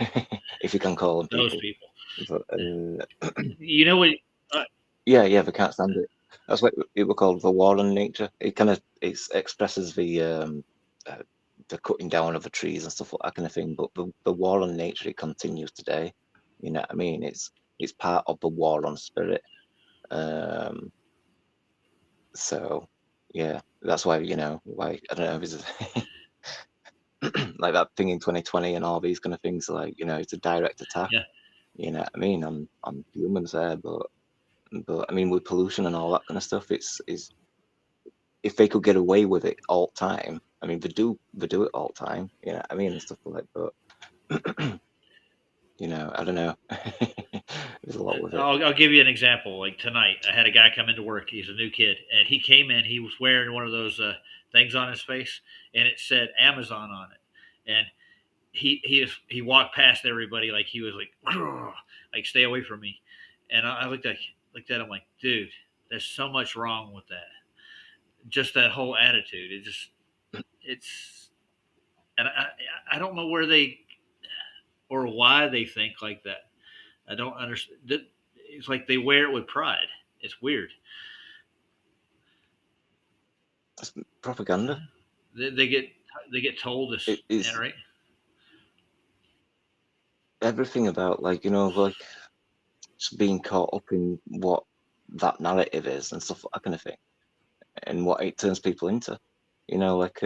if you can call them those people. people. But You know what? Uh, yeah, they can't stand it. That's what it was called, the war on nature. It kind of expresses the cutting down of the trees and stuff like that kind of thing. But the war on nature, it continues today. You know what I mean? It's part of the war on spirit. Um, so yeah, that's why why I don't know if it's like that thing in 2020 and all these kind of things. Like it's a direct attack. yeah, You know what I mean? On humans there, but I mean with pollution and all that kind of stuff, it's if they could get away with it all the time, I mean they do it all the time, you know what I mean, and stuff like that. But I don't know. There's a lot with it. I'll give you an example. Like tonight, I had a guy come into work. He's a new kid, and he came in. He was wearing one of those things on his face, and it said Amazon on it. And he walked past everybody like he was like stay away from me. And I looked at him like, dude, there's so much wrong with that. Just that whole attitude. It's and I don't know where they or why they think like that. I don't understand. It's like they wear it with pride. It's weird. It's propaganda. They get told this, It is right? everything about like just being caught up in what that narrative is and stuff, that kind of thing, and what it turns people into. Like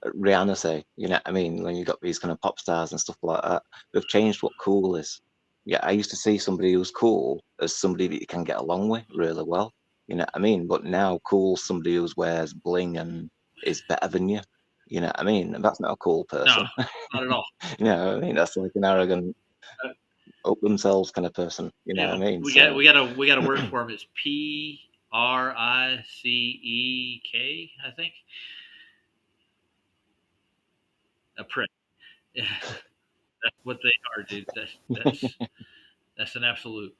Rihanna say, you know what I mean? When you got these kind of pop stars and stuff like that, they've changed what cool is. Yeah, I used to see somebody who's cool as somebody that you can get along with really well. You know what I mean? But now cool somebody who wears bling and is better than you. You know what I mean? And that's not a cool person. No, not at all. You know what I mean? That's like an arrogant, up themselves kind of person. You know Yeah, what I mean? we So got a word for him. It's PRICEK, I think. A prick. Yeah, that's what they are, dude. That's an absolute.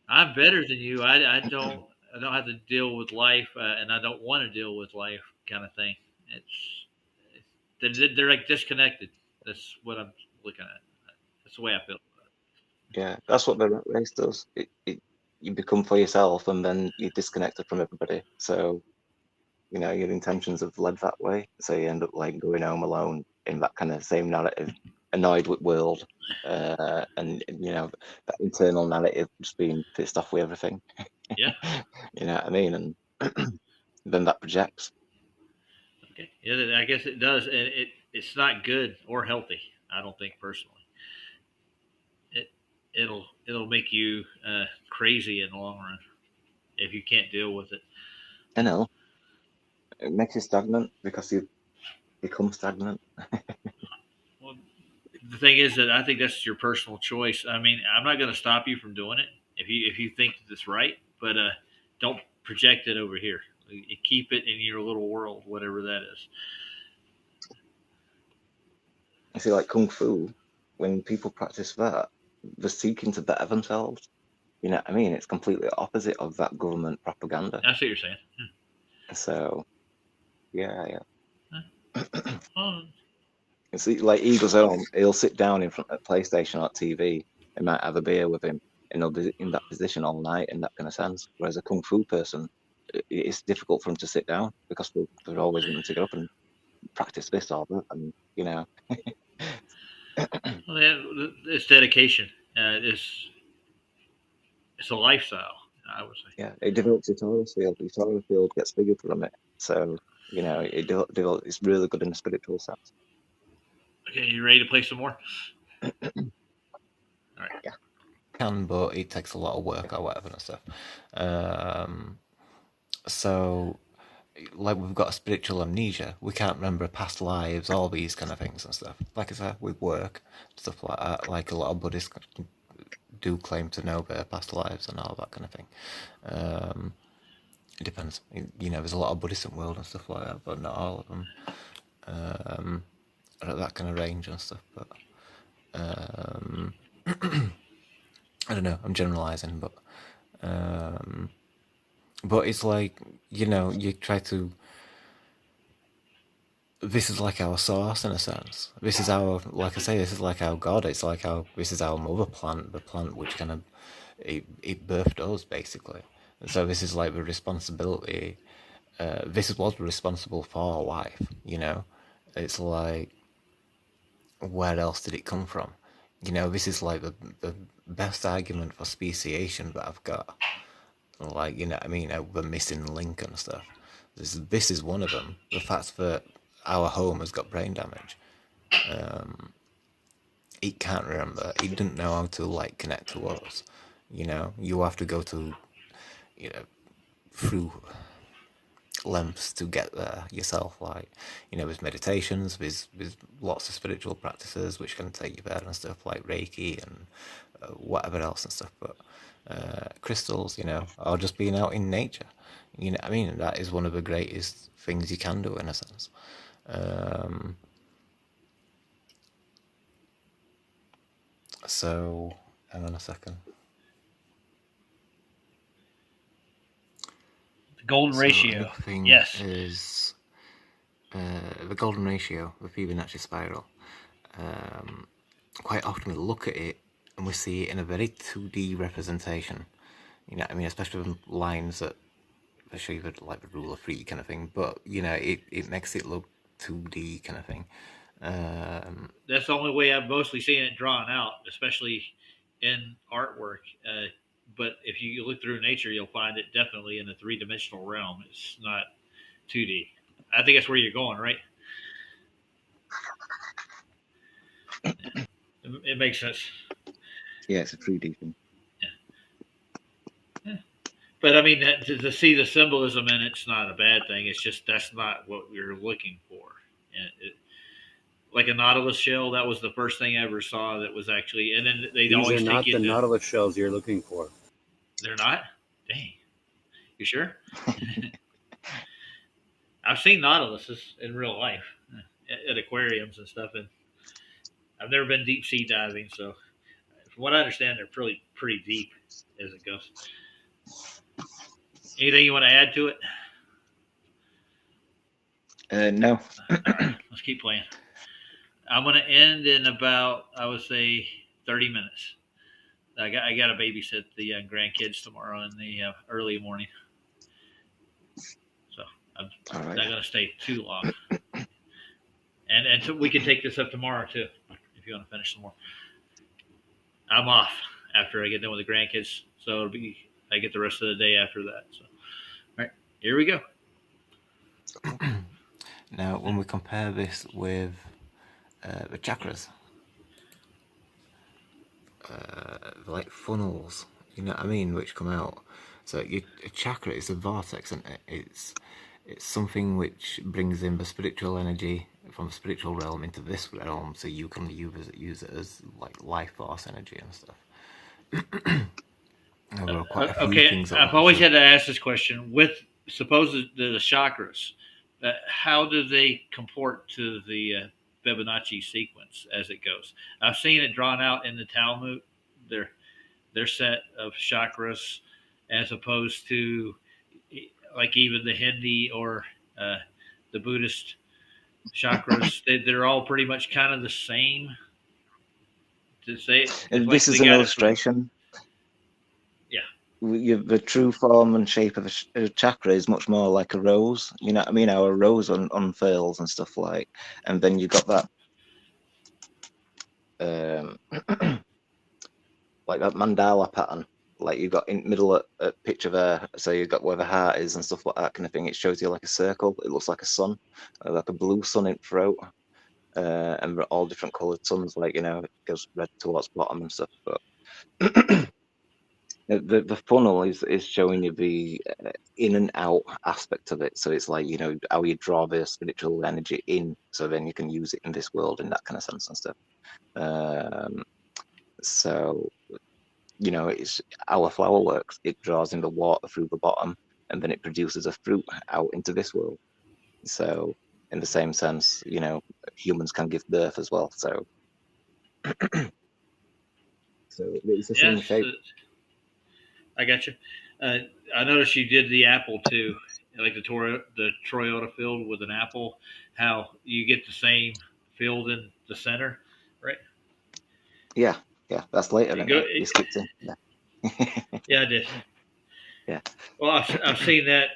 I'm better than you. I don't. I don't have to deal with life, and I don't want to deal with life, kind of thing. They're like disconnected. That's what I'm looking at. That's the way I feel. Yeah, that's what the rat race does. You become for yourself, and then you're disconnected from everybody. So your intentions have led that way. So you end up like going home alone in that kind of same narrative, annoyed with world, and that internal narrative, just being pissed off with everything. Yeah. You know what I mean? And then that projects. Okay. Yeah, I guess it does, and it's not good or healthy. I don't think personally. It it'll make you crazy in the long run if you can't deal with it. I know it makes you stagnant because you become stagnant. Well, the thing is that I think that's your personal choice. I mean, I'm not going to stop you from doing it if you think that it's right, but don't project it over here. You keep it in your little world, whatever that is. You see, like kung fu, when people practice that, they're seeking to better themselves. You know what I mean? It's completely opposite of that government propaganda. I see what you're saying. So, yeah. Oh, It's like he goes home, he'll sit down in front of the PlayStation or TV, and might have a beer with him, and he'll be in that position all night in that kind of sense. Whereas a kung fu person, it's difficult for them to sit down because they're always wanting to get up and practice this or that, and well, yeah, it's dedication. It's a lifestyle. I would say. yeah, it develops your Taurus field. Your Taurus field gets bigger from it, so it develops. It's really good in a spiritual sense. Okay, you ready to play some more? All right. Yeah. Can, but it takes a lot of work or whatever and stuff. So, like, we've got a spiritual amnesia. We can't remember past lives, all these kind of things and stuff. Like I said, with work, stuff like that. Like a lot of Buddhists do claim to know their past lives and all that kind of thing. It depends. There's a lot of Buddhists in the world and stuff like that, but not all of them are at that kind of range and stuff. But I don't know. I'm generalizing, but it's like you try to. This is like our source in a sense. This is our, like I say, this is like our God. It's like this is our mother plant, the plant which kind of it birthed us basically. And so this is like the responsibility. This is what's responsible for our life. It's like, where else did it come from? This is like the best argument for speciation that I've got. Like, what I mean, the missing link and stuff. This is one of them. The fact that our home has got brain damage. It can't remember. It didn't know how to like connect to us. You have to go to, through lengths to get there yourself. Like, there's meditations, there's lots of spiritual practices which can take you there and stuff, like Reiki and whatever else and stuff. But crystals, or just being out in nature. I mean, that is one of the greatest things you can do in a sense. So, hang on a second. The golden ratio. Yes. Is the golden ratio, the Fibonacci spiral. Quite often we look at it and we see it in a very 2D representation. I mean, especially with lines that they show you like the rule of three kind of thing. But it makes it look 2D kind of thing. That's the only way I've mostly seen it drawn out, especially in artwork. But if you look through nature, you'll find it definitely in the three-dimensional realm. It's not 2D. I think that's where you're going, right? It makes sense. Yeah, it's a 3D thing. Yeah. But I mean, to see the symbolism in it's not a bad thing. It's just that's not what we're looking for. And like a nautilus shell, that was the first thing I ever saw that was actually. And then they These always are not take the you to, nautilus shells you're looking for. They're not. Dang, you sure? I've seen nautiluses in real life at aquariums and stuff, and I've never been deep sea diving. So, from what I understand, they're pretty deep as it goes. Anything you want to add to it? No. All right, let's keep playing. I'm going to end in about, I would say, 30 minutes. I got to babysit the grandkids tomorrow in the early morning, so I'm All not right. going to stay too long. And so we can take this up tomorrow too, if you want to finish some more. I'm off after I get done with the grandkids, so I get the rest of the day after that. So, all right, here we go. Now, when we compare this with the chakras, like funnels, you know what I mean, which come out. So a chakra is a vortex, and it's something which brings in the spiritual energy from the spiritual realm into this realm, so you can use it as like life force energy and stuff. There are quite a few Okay, things that I've always had to ask this question. With suppose the chakras, how do they comport to the Fibonacci sequence as it goes? I've seen it drawn out in the Talmud. Their set of chakras, as opposed to like even the Hindi or the Buddhist chakras. They're all pretty much kind of the same. To say it's like This they is an got it from illustration. yeah. The true form and shape of a chakra is much more like a rose. You know what I mean? How a rose unfurls and stuff like, and then you got that, like that mandala pattern. Like you got in middle a picture there, so you got where the heart is and stuff like that kind of thing. It shows you like a circle. It looks like a sun, like a blue sun in throat, and we're all different coloured suns. Like it goes red towards bottom and stuff. But the funnel is showing you the in and out aspect of it. So it's like how you draw the spiritual energy in, so then you can use it in this world in that kind of sense and stuff. So it's how a flower works. It draws in the water through the bottom, and then it produces a fruit out into this world. So in the same sense, humans can give birth as well. So it's the same Yes, shape. I got you. Uh, I noticed you did the apple too, like the Toyota field with an apple. How you get the same field in the center, right? Yeah, that's later, isn't it? You It, skipped in. Yeah. yeah, I did. Yeah. Well, I've seen that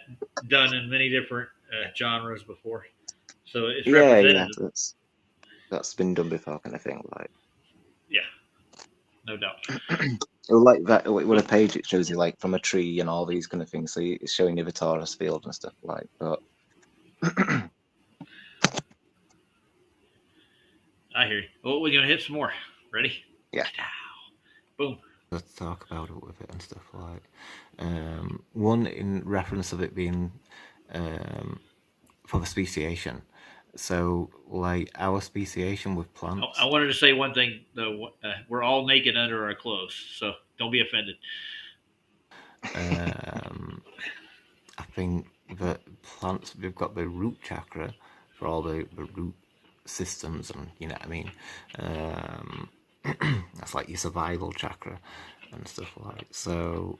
done in many different genres before, so it's Yeah. representative. That's been done before, kind of thing. Like, Yeah, no doubt. like that with a page, it shows you like from a tree and all these kind of things. So it's showing you the Taurus field and stuff like. But I hear you. Well, we're gonna hit some more. Ready? yeah. Boom. Let's talk about it with it and stuff like. One in reference of it being for the speciation. So, like our speciation with plants. I wanted to say one thing though. We're all naked under our clothes, so don't be offended. I think that plants, we've got the root chakra for all the root systems, and you know what I mean. That's like your survival chakra and stuff like. So,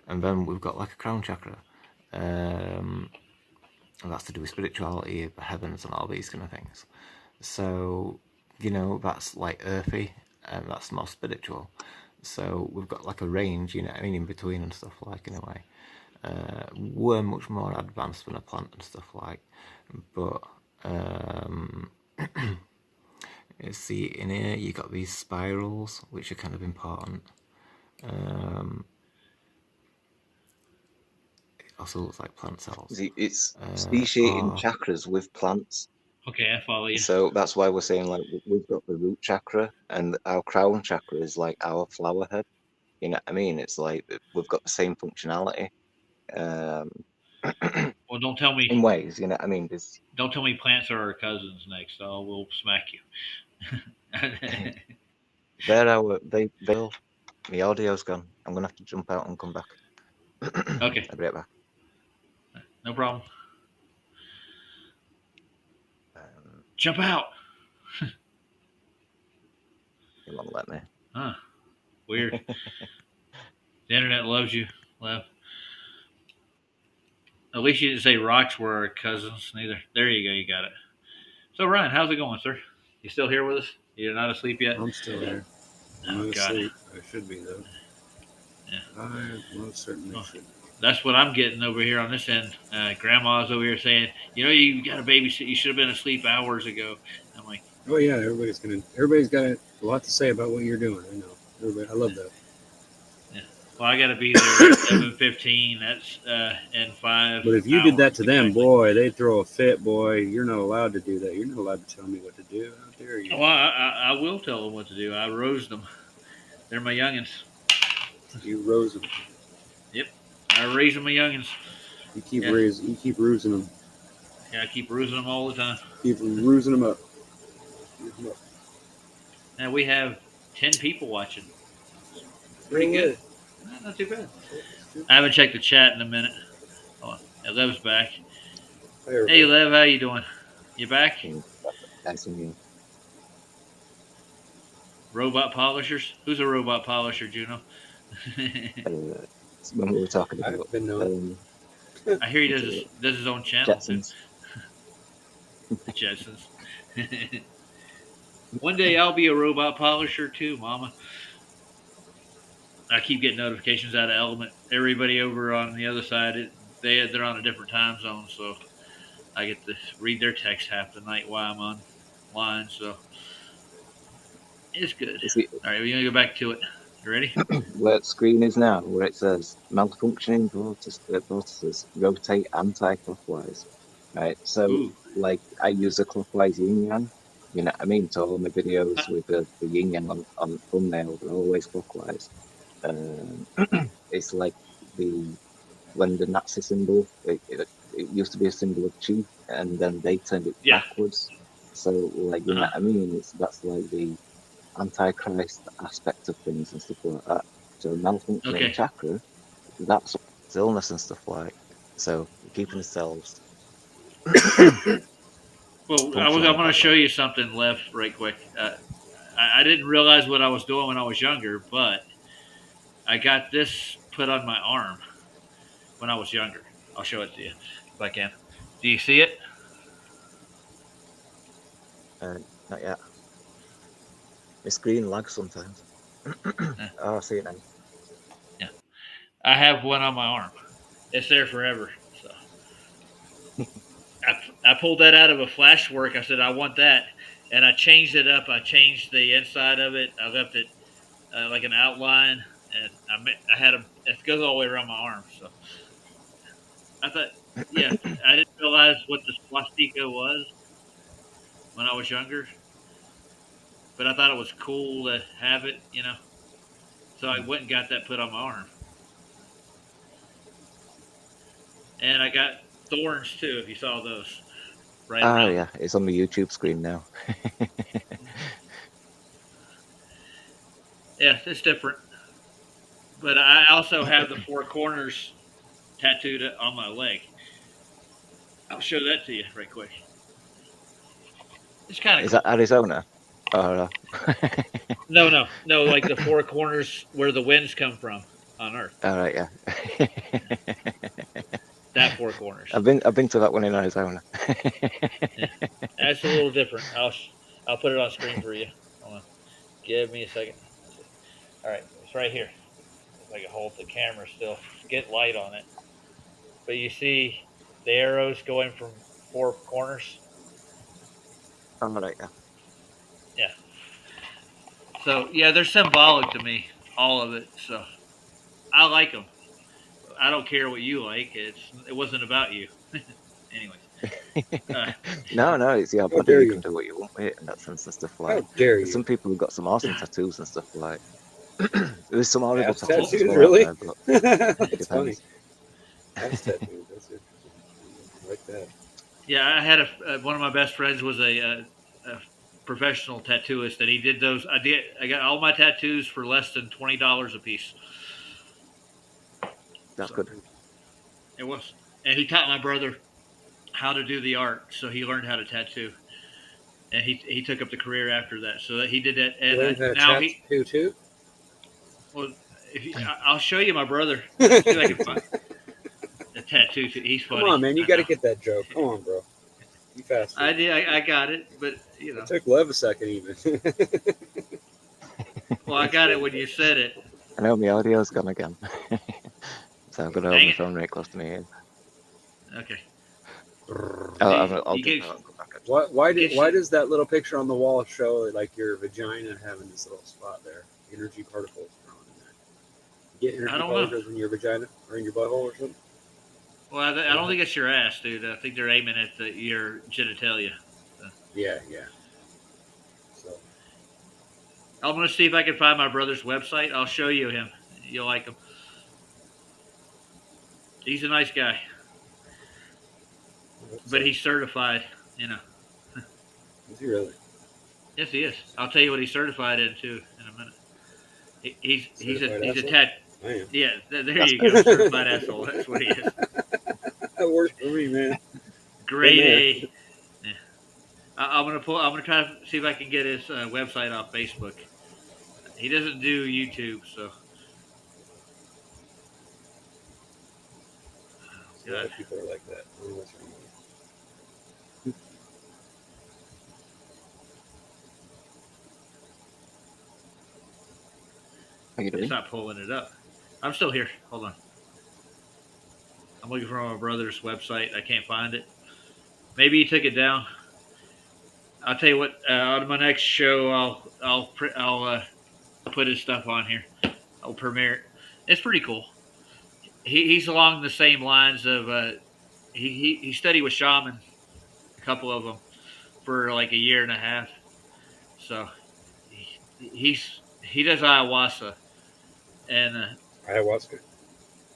and then we've got like a crown chakra. And that's to do with spirituality, the heavens, and all these kind of things. So, that's like earthy, and that's more spiritual. So we've got like a range, you know what I mean, in between and stuff like, in a way. We're much more advanced than a plant and stuff like, but see in here you got these spirals which are kind of important. It also looks like plant cells. It's speciating chakras with plants. Okay, I follow you. So that's why we're saying like we've got the root chakra, and our crown chakra is like our flower head. You know what I mean? It's like we've got the same functionality. Well, don't tell me. In ways, you know what I mean? Don't tell me plants are our cousins next. We'll smack you. they will. My audio's gone. I'm gonna have to jump out and come back. Okay. I'll be right back. No problem. Jump out. You won't let me. Huh. Weird. The internet loves you, Lev. At least you didn't say rocks were our cousins, neither. There you go. You got it. So, Ryan, how's it going, sir? You still here with us? You're not asleep yet? I'm still here. I'm Oh, not God. asleep. I should be, though. Yeah. I most certainly Oh. should. That's what I'm getting over here on this end. Grandma's over here saying, you got to babysit. You should have been asleep hours ago. I'm like, Oh yeah, everybody's got a lot to say about what you're doing. I know. Everybody, I love that. yeah. Well, I got to be there at 7:15. That's in 5 But if you did that to them, exactly. boy, they'd throw a fit, boy. You're not allowed to do that. You're not allowed to tell me what to do. How dare you? Well, I will tell them what to do. I rose them. They're my youngins. You rose them. Yep. I raise them my youngins. You keep Yeah. You keep roosing them. Yeah, I keep rusing them all the time. Keep roosing them up. Roose 'em up. And we have 10 people watching. Pretty good. Not too bad. I haven't checked the chat in a minute. Oh, yeah, Lev's back. Hey, Lev, how you doing? You back? Nice of you. Robot polishers? Who's a robot polisher, Juno? When we were talking I've about been known. I hear he does his own channel. Jetsons. The Jetsons. One day I'll be a robot polisher too, Mama. I keep getting notifications out of Element. Everybody over on the other side, they're on a different time zone, so I get to read their text half the night while I'm online. So it's good. All right, we're gonna go back to it. You ready? Where the screen is now, where it says malfunctioning vortices rotate anti-clockwise. Right, so Ooh. like I use a clockwise yin yang. You know what I mean? So all my videos with the yin yang on thumbnail are always clockwise. It's like when the Nazi symbol, it used to be a symbol of chi, and then they turned it backwards. So like you know what I mean? That's like the antichrist aspect of things and stuff like that. So malfunctioning chakra, that's illness and stuff like. So keeping the cells. Well, I'm going to show you something, Lev, right quick. I didn't realize what I was doing when I was younger, but I got this put on my arm when I was younger. I'll show it to you if I can. Do you see it? Not yet. My screen lags sometimes. Oh, I see it now. Yeah. I have one on my arm. It's there forever. So I pulled that out of a flash work. I said, I want that. And I changed it up. I changed the inside of it. I left it like an outline. And I had it goes all the way around my arm. So I thought, yeah, I didn't realize what the swastika was when I was younger. But I thought it was cool to have it, So I went and got that put on my arm. And I got thorns too, if you saw those. Right around. Yeah, it's on the YouTube screen now. Yeah, it's different. But I also have the four corners tattooed on my leg. I'll show that to you right quick. It's kind of Is that Arizona? No, like the four corners where the winds come from on Earth. All right, yeah. That four corners. I've been to that one in Arizona. Yeah. That's a little different. I'll put it on screen for you. Hold on. Give me a second. All right, it's right here. If I can hold the camera still, get light on it. But you see the arrows going from four corners. All right, yeah. Yeah. So yeah, they're symbolic to me, all of it. So I like them. I don't care what you like. It wasn't about you. Anyways. No, it's your body. You can do what you want with it in that sense and stuff like. How dare you? Some people have got some awesome tattoos and stuff like. There's some horrible tattoos. Really? That's funny. That's tattoos. That's it. I like that. Yeah, I had one of my best friends was a professional tattooist, and he did those. I got all my tattoos for less than $20 a piece. That's good. It was, and he taught my brother how to do the art, so he learned how to tattoo, and he took up the career after that. So that he did that, and now he too. Well, I'll show you my brother. See if I can find a tattoo. He's funny. Come on, man. You I got to know. get that joke. Come on, bro. You fast. I did. I got it, but you know. It took Lev a second even. Well, I got it when you said it. I know my audio's gone again. So I'm going to hold Dang my it. phone right close to me. Okay. I'll You do get- that and come back. Why does that little picture on the wall show like your vagina having this little spot there? Energy particles growing in there. You get energy I don't know. particles in your vagina or in your butthole or something? Well, I don't think it's your ass, dude. I think they're aiming at your genitalia. Yeah. So I'm gonna see if I can find my brother's website. I'll show you him. You'll like him. He's a nice guy, but he's certified. You know. Is he really? Yes, he is. I'll tell you what he's certified in too in a minute. He's Certified a asshole? tat. I am. Yeah, there you go. Certified asshole. That's what he is. That works for me, man. Grade Been there. A. Yeah. I'm gonna try to see if I can get his website off Facebook. He doesn't do YouTube, so. A lot of people are like that. I don't know what's wrong with them. How you doing? It's not pulling it up. I'm still here. Hold on. I'm looking for my brother's website. I can't find it. Maybe he took it down. I'll tell you what. On my next show, I'll put his stuff on here. I'll premiere it. It's pretty cool. He's along the same lines of he studied with shaman, a couple of them, for like a year and a half. So he does ayahuasca, and Ayahuasca.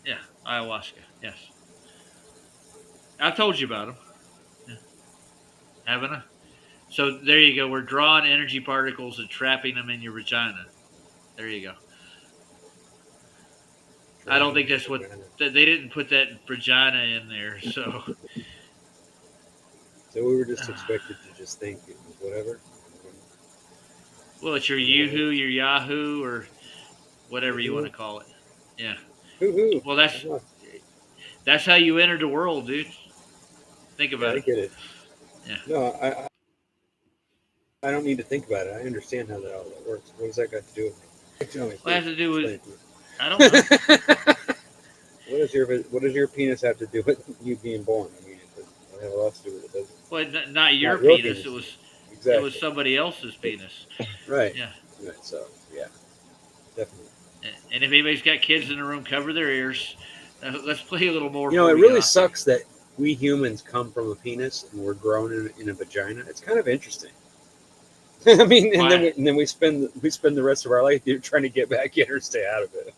yeah, ayahuasca. Yes, I've told you about him, yeah. Haven't I? So there you go. We're drawing energy particles and trapping them in your vagina. There you go. I don't think that's what they didn't put that vagina in there. So So we were just expected to just think it was whatever. well, it's your Yoo-hoo, your Yahoo, or whatever you want to call it. Yeah. Hoo-hoo. Well, that's how you enter the world, dude. Think Yeah, about I it. get it. Yeah. No, I don't need to think about it. I understand how that all that works. What does that got to do with me? Tell me. What has to do with? Explain to me. I don't know. What does your penis have to do with you being born? I mean, it doesn't have a lot to do with it, does it? Well, not your Not your penis. penis. It Exactly. was somebody else's penis. Right. Yeah. Right. So yeah, definitely. And if anybody's got kids in the room, cover their ears. Let's play a little more. You know, before it we get really off. sucks that we humans come from a penis and we're grown in a vagina. It's kind of interesting. I mean, and then we spend the rest of our life trying to get back in or stay out of it.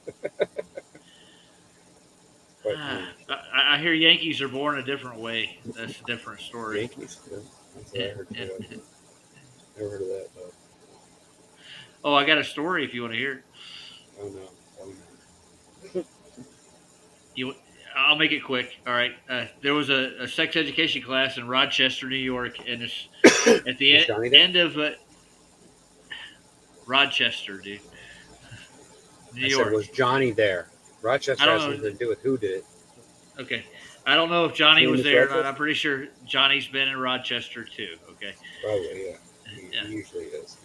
I hear Yankees are born a different way. That's a different story. Yankees. Yeah, that's what I heard too. Never heard of that though. Oh, I got a story if you want to hear it. Oh no. I'll make it quick. All right. There was a sex education class in Rochester, New York, and it's at the end of Rochester, dude. New York. Was Johnny there? Rochester has something to do with who did it. Okay. I don't know if Johnny He was was there or Rochester? not. I'm pretty sure Johnny's been in Rochester too. Okay. Probably, yeah. He usually is.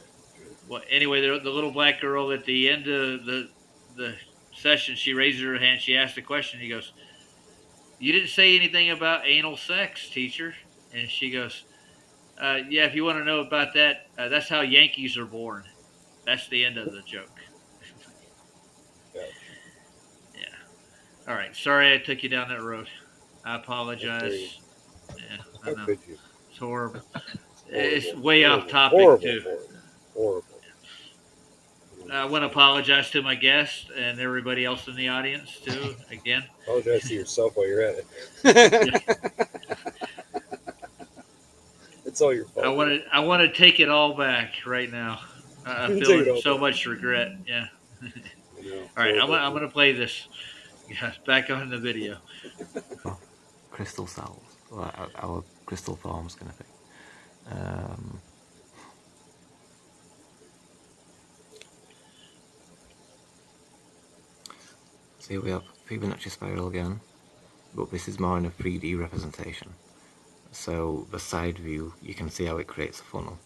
Well, anyway, the little black girl at the end of the session, she raises her hand. She asked a question. He goes, "You didn't say anything about anal sex, teacher." And she goes, "Yeah, if you want to know about that, that's how Yankees are born." That's the end of the joke. Yeah. All right. Sorry I took you down that road. I apologize. Yeah, I know. How could you? It's horrible. It's It's way off topic, too. Horrible. I want to apologize to my guest and everybody else in the audience, too, again. Apologize to yourself while you're at it. It's all your fault. I want to take it all back right now. I'm feeling so much regret. Yeah. All right, I'm going to play this. Yeah, back on the video. Crystal cells, like our crystal forms kind of thing. So here we have Fibonacci spiral again. but this is more in a 3D representation. So the side view, you can see how it creates a funnel.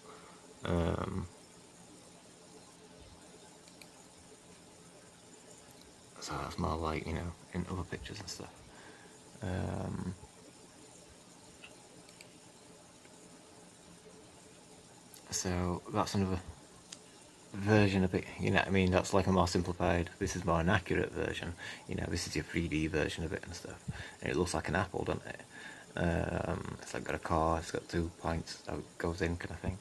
So that's more like, in other pictures and stuff. So that's another version of it, what I mean? That's like a more simplified, this is more an accurate version. This is your 3D version of it and stuff. And it looks like an apple, doesn't it? It's like got a core, it's got 2 points that it goes in, kind of thing.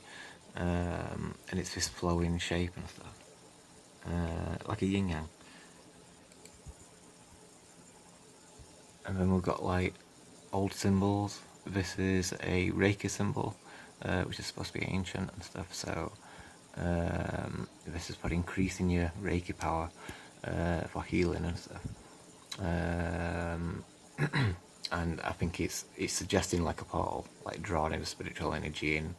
And it's this flowing shape and stuff. Like a yin yang. And then we've got like old symbols. This is a Reiki symbol, which is supposed to be ancient and stuff. So this is for increasing your Reiki power for healing and stuff. And I think it's suggesting like a portal, like drawing the spiritual energy in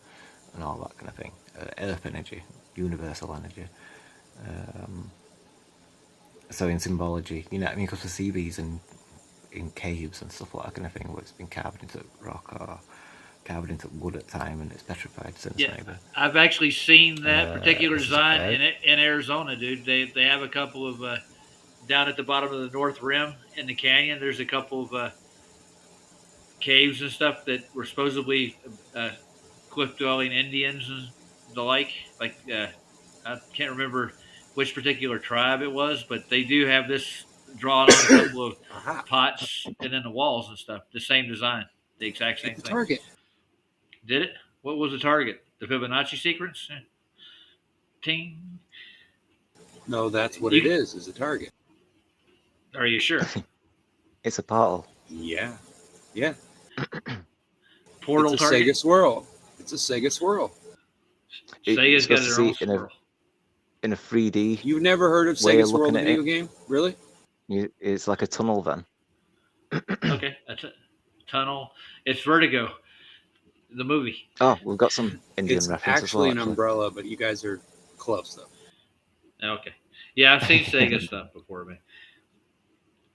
and all that kind of thing. Earth energy, universal energy. So in symbology, what I mean? Because we see these in caves and stuff like that kind of thing, where it's been carved into rock or carved into wood at time and it's petrified since, Yeah, maybe. I've actually seen that particular this is design okay. in Arizona, dude. They have a couple of down at the bottom of the North Rim in the canyon. There's a couple of caves and stuff that were supposedly cliff dwelling Indians and the like. Like I can't remember which particular tribe it was, but they do have this drawn on a couple of Aha. pots and then the walls and stuff. The same design, the exact same Hit the thing. target. Did it? What was the target? The Fibonacci sequence? Ting. No, that's what it is a target. Are you sure? It's a portal. Yeah. Portal It's a target? Sega swirl. It's a Sega swirl. You're Sega's got supposed to their see own it swirl. in a 3D. You've never heard of way Sega of Swirl, the looking at video it. game? Really? It's like a tunnel then. Okay, that's a tunnel. It's Vertigo, the movie. Oh, we've got some Indian It's reference as actually well. an umbrella, but you guys are close though. Okay. Yeah, I've seen Sega stuff before, man.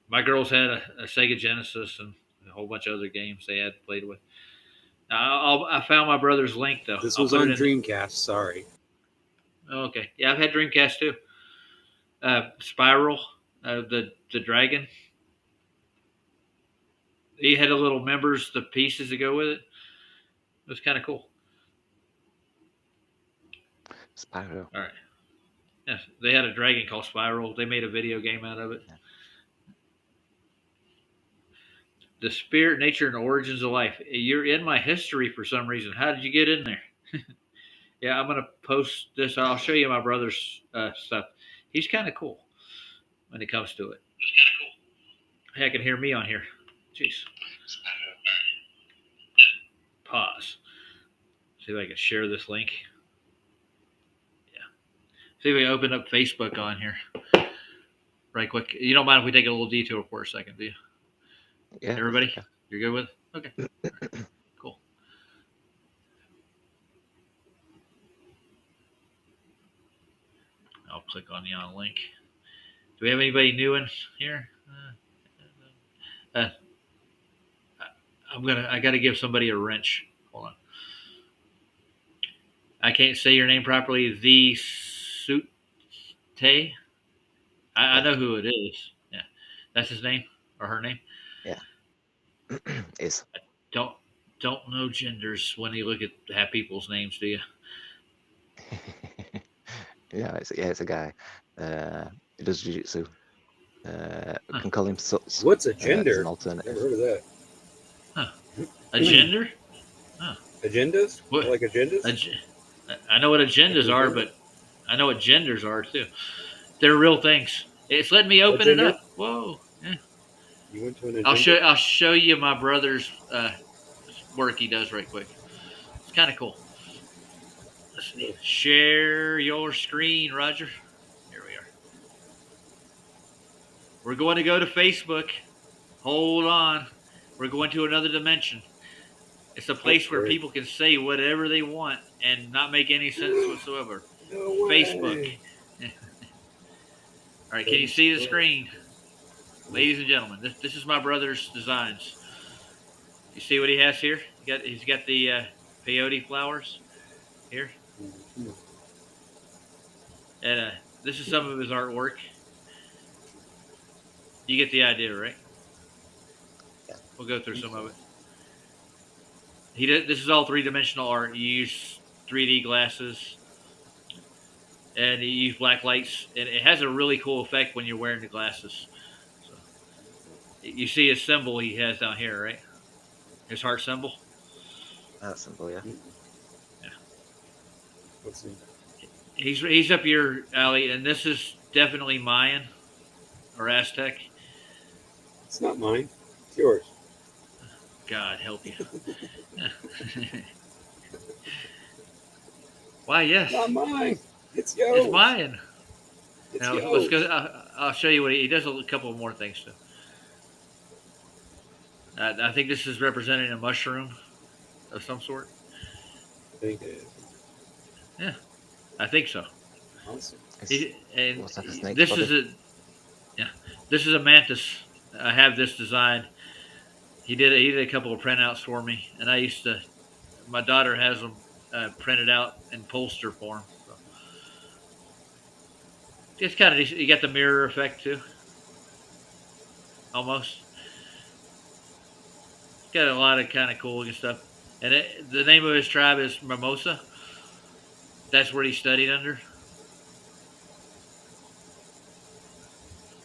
My girls had a Sega Genesis and a whole bunch of other games they had played with. I found my brother's link though. This I'll was put on it in Dreamcast. Sorry. Okay. Yeah, I've had Dreamcast too. Spiral, the dragon. He had a little members, the pieces to go with it. It was kind of cool. Spyro. All right. Yeah, they had a dragon called Spiral. They made a video game out of it. Yeah. The spirit, nature, and origins of life. You're in my history for some reason. How did you get in there? Yeah, I'm gonna post this. I'll show you my brother's stuff. He's kind of cool when it comes to it. Hey, I can hear me on here. Jeez. Pause. See if I can share this link. Yeah. See if we can open up Facebook on here. Right quick. You don't mind if we take a little detour for a second, do you? Yeah. Everybody? You're good with it? Okay. Right. Cool. I'll click on the on link. Do we have anybody new in here? I gotta give somebody a wrench. Hold on. I can't say your name properly. The Sute. I know who it is. Yeah, that's his name or her name. Yeah. Is. Don't know genders when you look at have people's names, do you? Yeah, it's a guy. He does jiu-jitsu. Can call him Suts. What's a as gender? an alternative. Never heard of that. A gender? Agendas? What? Like agendas? I know what agendas are, but I know what genders are too. They're real things. It's letting me open it Agenda? up. Whoa. Yeah. You went to an agenda? I'll show you my brother's work he does right quick. It's kind of cool. Let's see. Share your screen, Roger. Here we are. We're going to go to Facebook. Hold on. We're going to another dimension. It's a place where people can say whatever they want and not make any sense whatsoever. No way. Facebook. All right, can you see the screen? ladies and gentlemen, this is my brother's designs. You see what he has here? He's got the peyote flowers here, Mhm. and this is some of his artwork. You get the idea, right? We'll go through some of it. He did. This is all 3-dimensional art. You use 3D glasses, and you use black lights, and it has a really cool effect when you're wearing the glasses. So you see his symbol he has down here, right? His heart symbol. That's simple, yeah. Yeah. What's in He's up your alley, and this is definitely Mayan or Aztec. It's not mine. It's yours. God help you. Why? Yes, Not mine. It's yours. it's Mayan. It's Now yours. let's go. I'll show you what he does. A couple more things too. I think this is representing a mushroom of some sort. I think it is. Yeah, I think so. Awesome. And Looks like a snake's this body. is this is a mantis. I have this design. He did a couple of printouts for me, and I used to. My daughter has them printed out in poster form. So. It's kind of decent. You got the mirror effect too, almost. Got a lot of kind of cool looking stuff. And the name of his tribe is Mimosa. That's where he studied under.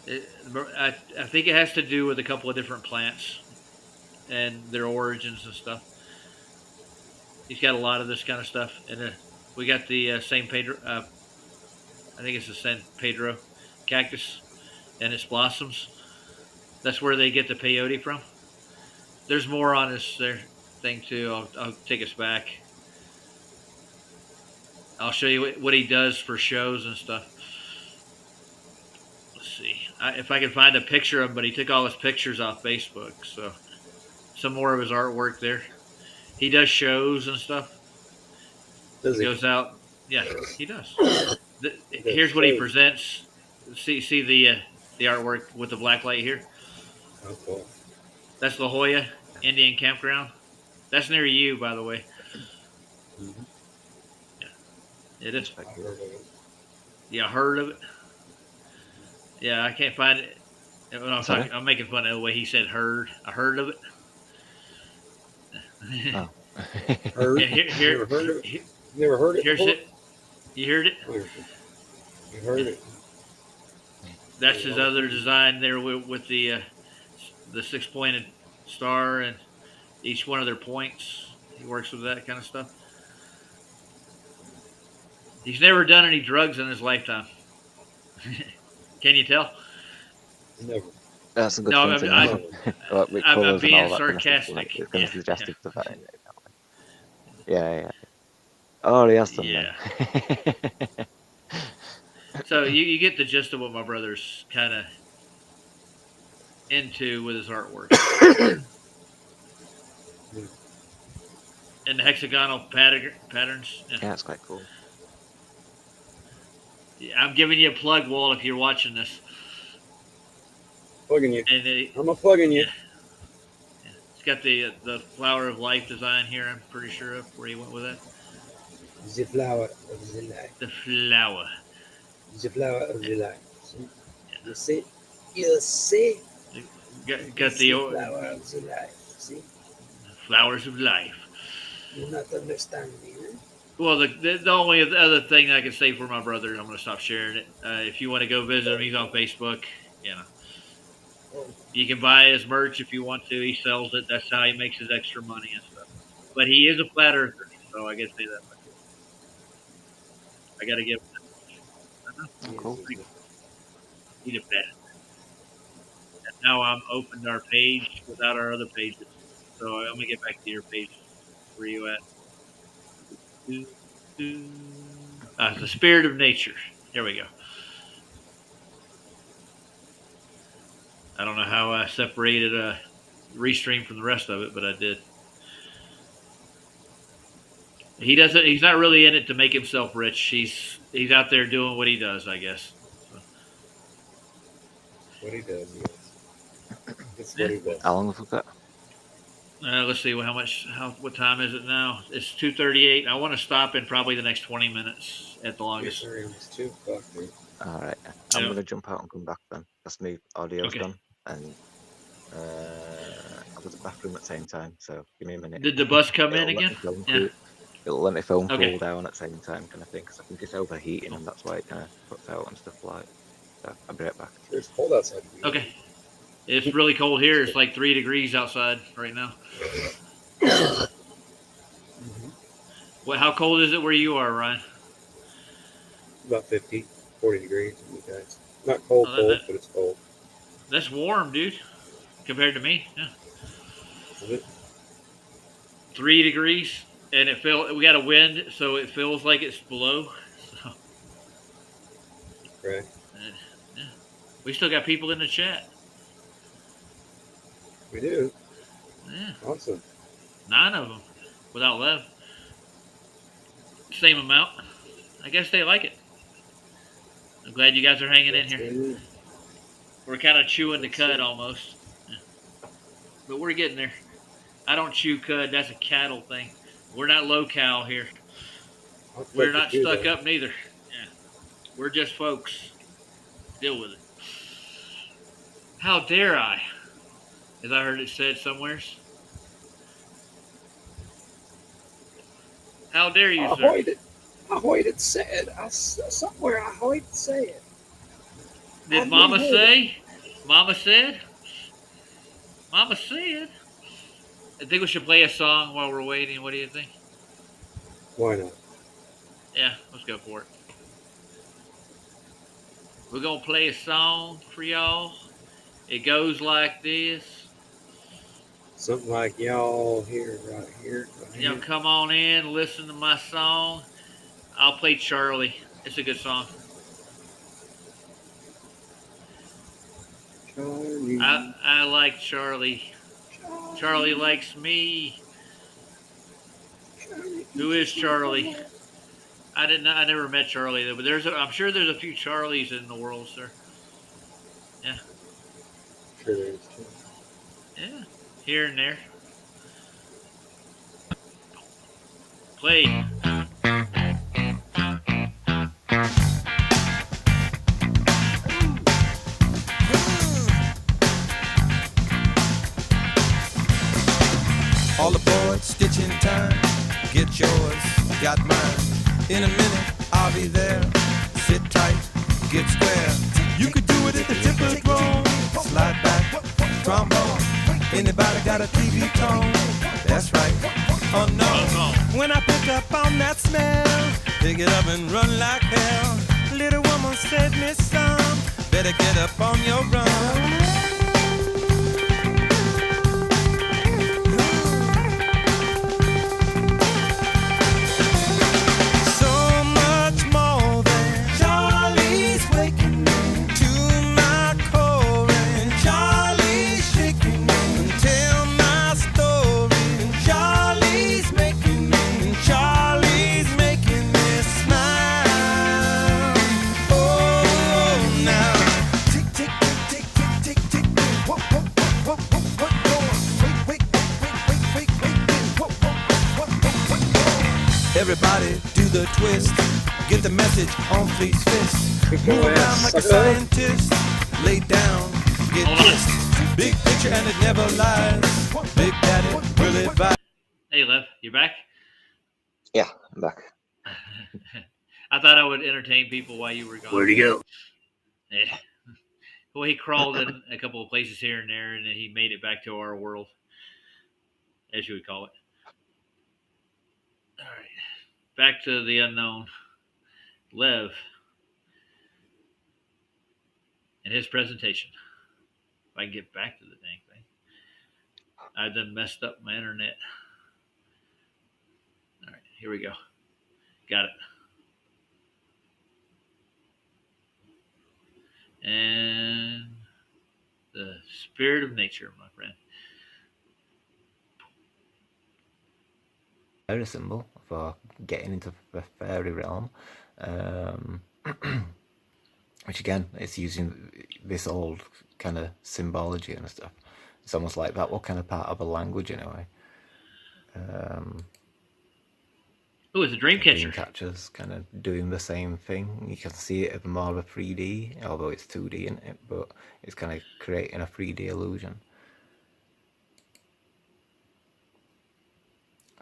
I think it has to do with a couple of different plants and their origins and stuff. He's got a lot of this kind of stuff. And we got the San Pedro, I think it's the San Pedro cactus and its blossoms. That's where they get the peyote from. There's more on this thing too. I'll take us back. I'll show you what he does for shows and stuff. Let's see if I can find a picture of him, but he took all his pictures off Facebook. So some more of his artwork there. He does shows and stuff. Does He he? goes out. Yeah, he does. Here's what he presents. See the artwork with the black light here. Oh, cool. That's La Jolla Indian Campground. That's near you, by the way. Mm-hmm. It is. I heard of it. Yeah, heard of it. Yeah, I can't find it. Sorry? I'm making fun of the way he said heard. I heard of it. Oh. Heard? Yeah, here, Never heard of it. here- Never heard it. here's before? it. You heard it? You heard it. That's his other design there with the 6-pointed star and each one of their points. He works with that kind of stuff. He's never done any drugs in his lifetime. Can you tell? Never. That's a good No, thing to I'm- know. Like with I'm colours and being all that kind of stuff, sarcastic. like, it's kind of Yeah, suggestive to that. Yeah. Oh, he has done Yeah. that. So you get the gist of what my brother's kind of into with his artwork. And the hexagonal patterns. Yeah, that's quite cool. I'm giving you a plug, Walt, if you're watching this. Plugging you. And I'm a plugging you. it's got the flower of life design here. I'm pretty sure of where he went with that. The flower of the life. The flower. The flower of the life. You see? You see? Got The the flower of the life. See? flowers of life. You not understand me, huh? Well, the only other thing I can say for my brother, and I'm going to stop sharing it. If you want to go visit him, he's on Facebook. You can buy his merch if you want to. He sells it. That's how he makes his extra money and stuff. But he is a flat earther, so I guess say that much. I got to give him that. Cool. He's a flat. And now I'm opened our page without our other pages. So I'm going to get back to your page. Where you at? The spirit of nature. There we go. I don't know how I separated Restream from the rest of it, but I did. He doesn't. He's not really in it to make himself rich. He's out there doing what he does, I guess. So. What he does, yes. That's what he does. How long have we got? Let's see what time is it now? It's 2:38. I want to stop in probably the next 20 minutes at the Yes, longest. sorry, almost 2 o'clock, dude. All right. I'm Yeah. going to jump out and come back then. That's me. Audio's Okay. done. And I was at the bathroom at the same time, so give me a minute. Did the bus come in It'll let again? my phone Yeah. cool. It'll let my phone Okay. cool down at the same time, kind of thing, because I think it's overheating and that's why it kind of puts out and stuff like. So I'll be right back. It's cold outside. Okay. It's really cold here. It's like 3 degrees outside right now. Well, how cold is it where you are, Ryan? About 50, 40 degrees for you guys. Not cold, but it's cold. That's warm, dude, compared to me. Yeah. Is it? 3 degrees, and we got a wind, so it feels like it's below. So, Right. yeah. We still got people in the chat. We do. Yeah. Awesome. 9 of them without Lev. Same amount. I guess they like it. I'm glad you guys are hanging in here. We're kind of chewing the cud almost. Yeah. But we're getting there. I don't chew cud. That's a cattle thing. We're not low-cal here. We're not stuck up neither. Yeah. We're just folks. Deal with it. How dare I? As I heard it said somewheres. How dare you, sir? I heard it said. Somewhere I heard it said. Did Mama say? Mama said? Mama said? I think we should play a song while we're waiting. What do you think? Why not? Yeah, let's go for it. We're going to play a song for y'all. It goes like this. Something like y'all here, right here. Right Y'all come on in, listen to my song. I'll play Charlie. It's a good song. Charlie. I like Charlie. Charlie likes me. Who is Charlie? I never met Charlie though, but I'm sure there's a few Charlies in the world, sir. Yeah. Sure there is too. Yeah. Here and there. Play. All aboard, stitching time. Get yours, got mine. In a minute, I'll be there. Sit tight, get square. You could do it at the tipper throne. Slide back, trombone. Anybody got a TV tone? That's right. Oh no. When I pick up on that smell, pick it up and run like hell. Little woman said, Miss Some, better get up on your run. Everybody do the twist. Get the message on Fleet's fist. Move around like a scientist. Lay down, get kissed. Big picture and it never lies. Big Daddy will advise. Hey, Lev, you back? Yeah, I'm back. I thought I would entertain people while you were gone. Where'd he go? Yeah. Well, he crawled in a couple of places here and there, and then he made it back to our world, as you would call it. All right. Back to the unknown. Lev. And his presentation. If I can get back to the dang thing. I done messed up my internet. All right, here we go. Got it. And the spirit of nature, my friend. Very symbol for getting into the fairy realm, which again, it's using this old kind of symbology and stuff It's almost like that were kind of part of a language in a way. Oh, it's a dream catcher. Dreamcatcher's kind of doing the same thing. You can see it as more of a 3D, although it's 2D in it, but it's kind of creating a 3D illusion.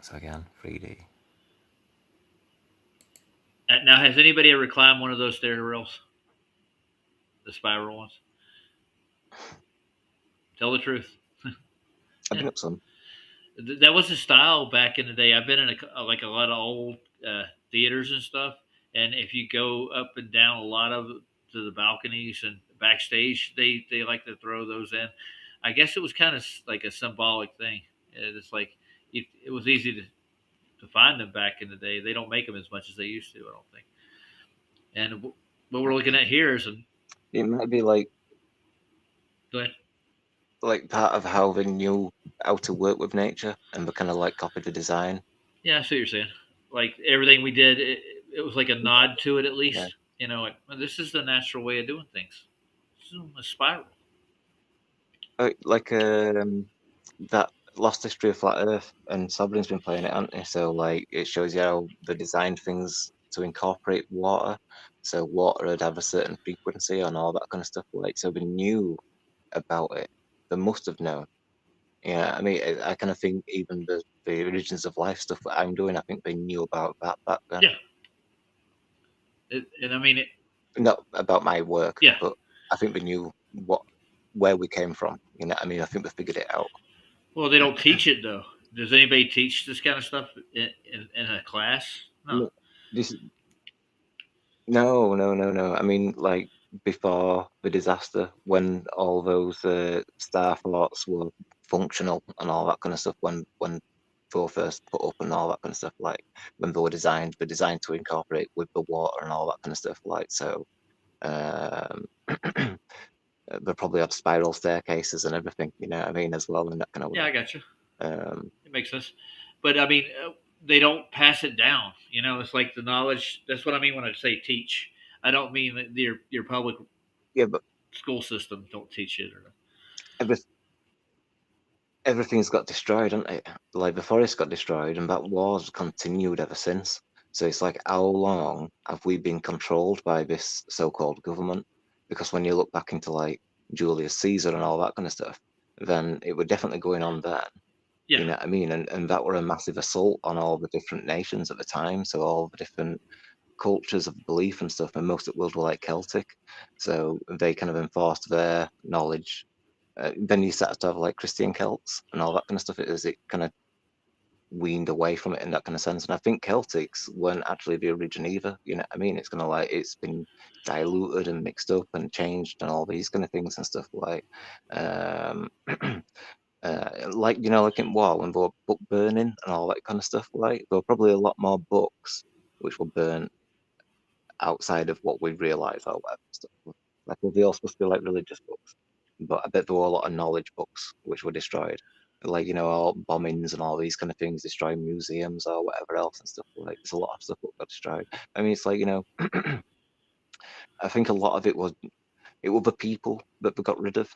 So again, 3D. Now, has anybody ever climbed one of those stair rails? The spiral ones? Tell the truth. I've been up some. That was the style back in the day. I've been in like a lot of old theaters and stuff, and if you go up and down a lot of to the balconies and backstage, they like to throw those in. I guess it was kind of like a symbolic thing. It's like it was easy to find them back in the day. They don't make them as much as they used to, I don't think. And what we're looking at here is It might be like go ahead. part of how they knew how to work with nature, and they kind of like copied the design. Yeah, I see what you're saying. Like everything we did, it was like a nod to it at least. Yeah. You know, like well, this is the natural way of doing things. This is a spiral. Like that Lost History of Flat Earth, and Sobrin's been playing it, hasn't he? So like it shows you how they designed things to incorporate water. So water would have a certain frequency and all that kind of stuff. Like so, they knew about it. They must have known. Yeah, I mean, I kind of think even the origins of life stuff that I'm doing, I think they knew about that back then. Yeah. And I mean, Not about my work, yeah. but I think they knew where we came from. You know, I mean, I think they figured it out. Well, they don't teach it though. Does anybody teach this kind of stuff in a class? No. This no. I mean, like before the disaster, when all those star forts were functional and all that kind of stuff, when they were first put up and all that kind of stuff, like when they were designed to incorporate with the water and all that kind of stuff, like so. They probably have spiral staircases and everything, you know what I mean, as well, and that kind of way. Yeah, I got you. It makes sense, but I mean, they don't pass it down. You know, it's like the knowledge. That's what I mean when I say teach. I don't mean that your public but school system don't teach it. Everything's got destroyed, hasn't it? Like the forest got destroyed, and that war's continued ever since. So it's like, how long have we been controlled by this so-called government? Because when you look back into like Julius Caesar and all that kind of stuff, then it was definitely going on then. Yeah. You know what I mean? And that were a massive assault on all the different nations at the time. So all the different cultures of belief and stuff, and most of the world were like Celtic. So they kind of enforced their knowledge. Then you start to have like Christian Celts and all that kind of stuff. It kind of weaned away from it in that kind of sense. And I think Celtics weren't actually the origin either. You know what I mean? It's kind of like it's been diluted and mixed up and changed and all these kind of things and stuff like. Like you know, like in war when they were book burning and all that kind of stuff. Like there were probably a lot more books which were burnt outside of what we realise or whatever stuff. Like were they all supposed to be like religious books? But I bet there were a lot of knowledge books which were destroyed. Like, you know, all bombings and all these kind of things, destroying museums or whatever else and stuff. Like, there's a lot of stuff that got destroyed. I mean, it's like, you know, I think a lot of it was the people that they got rid of.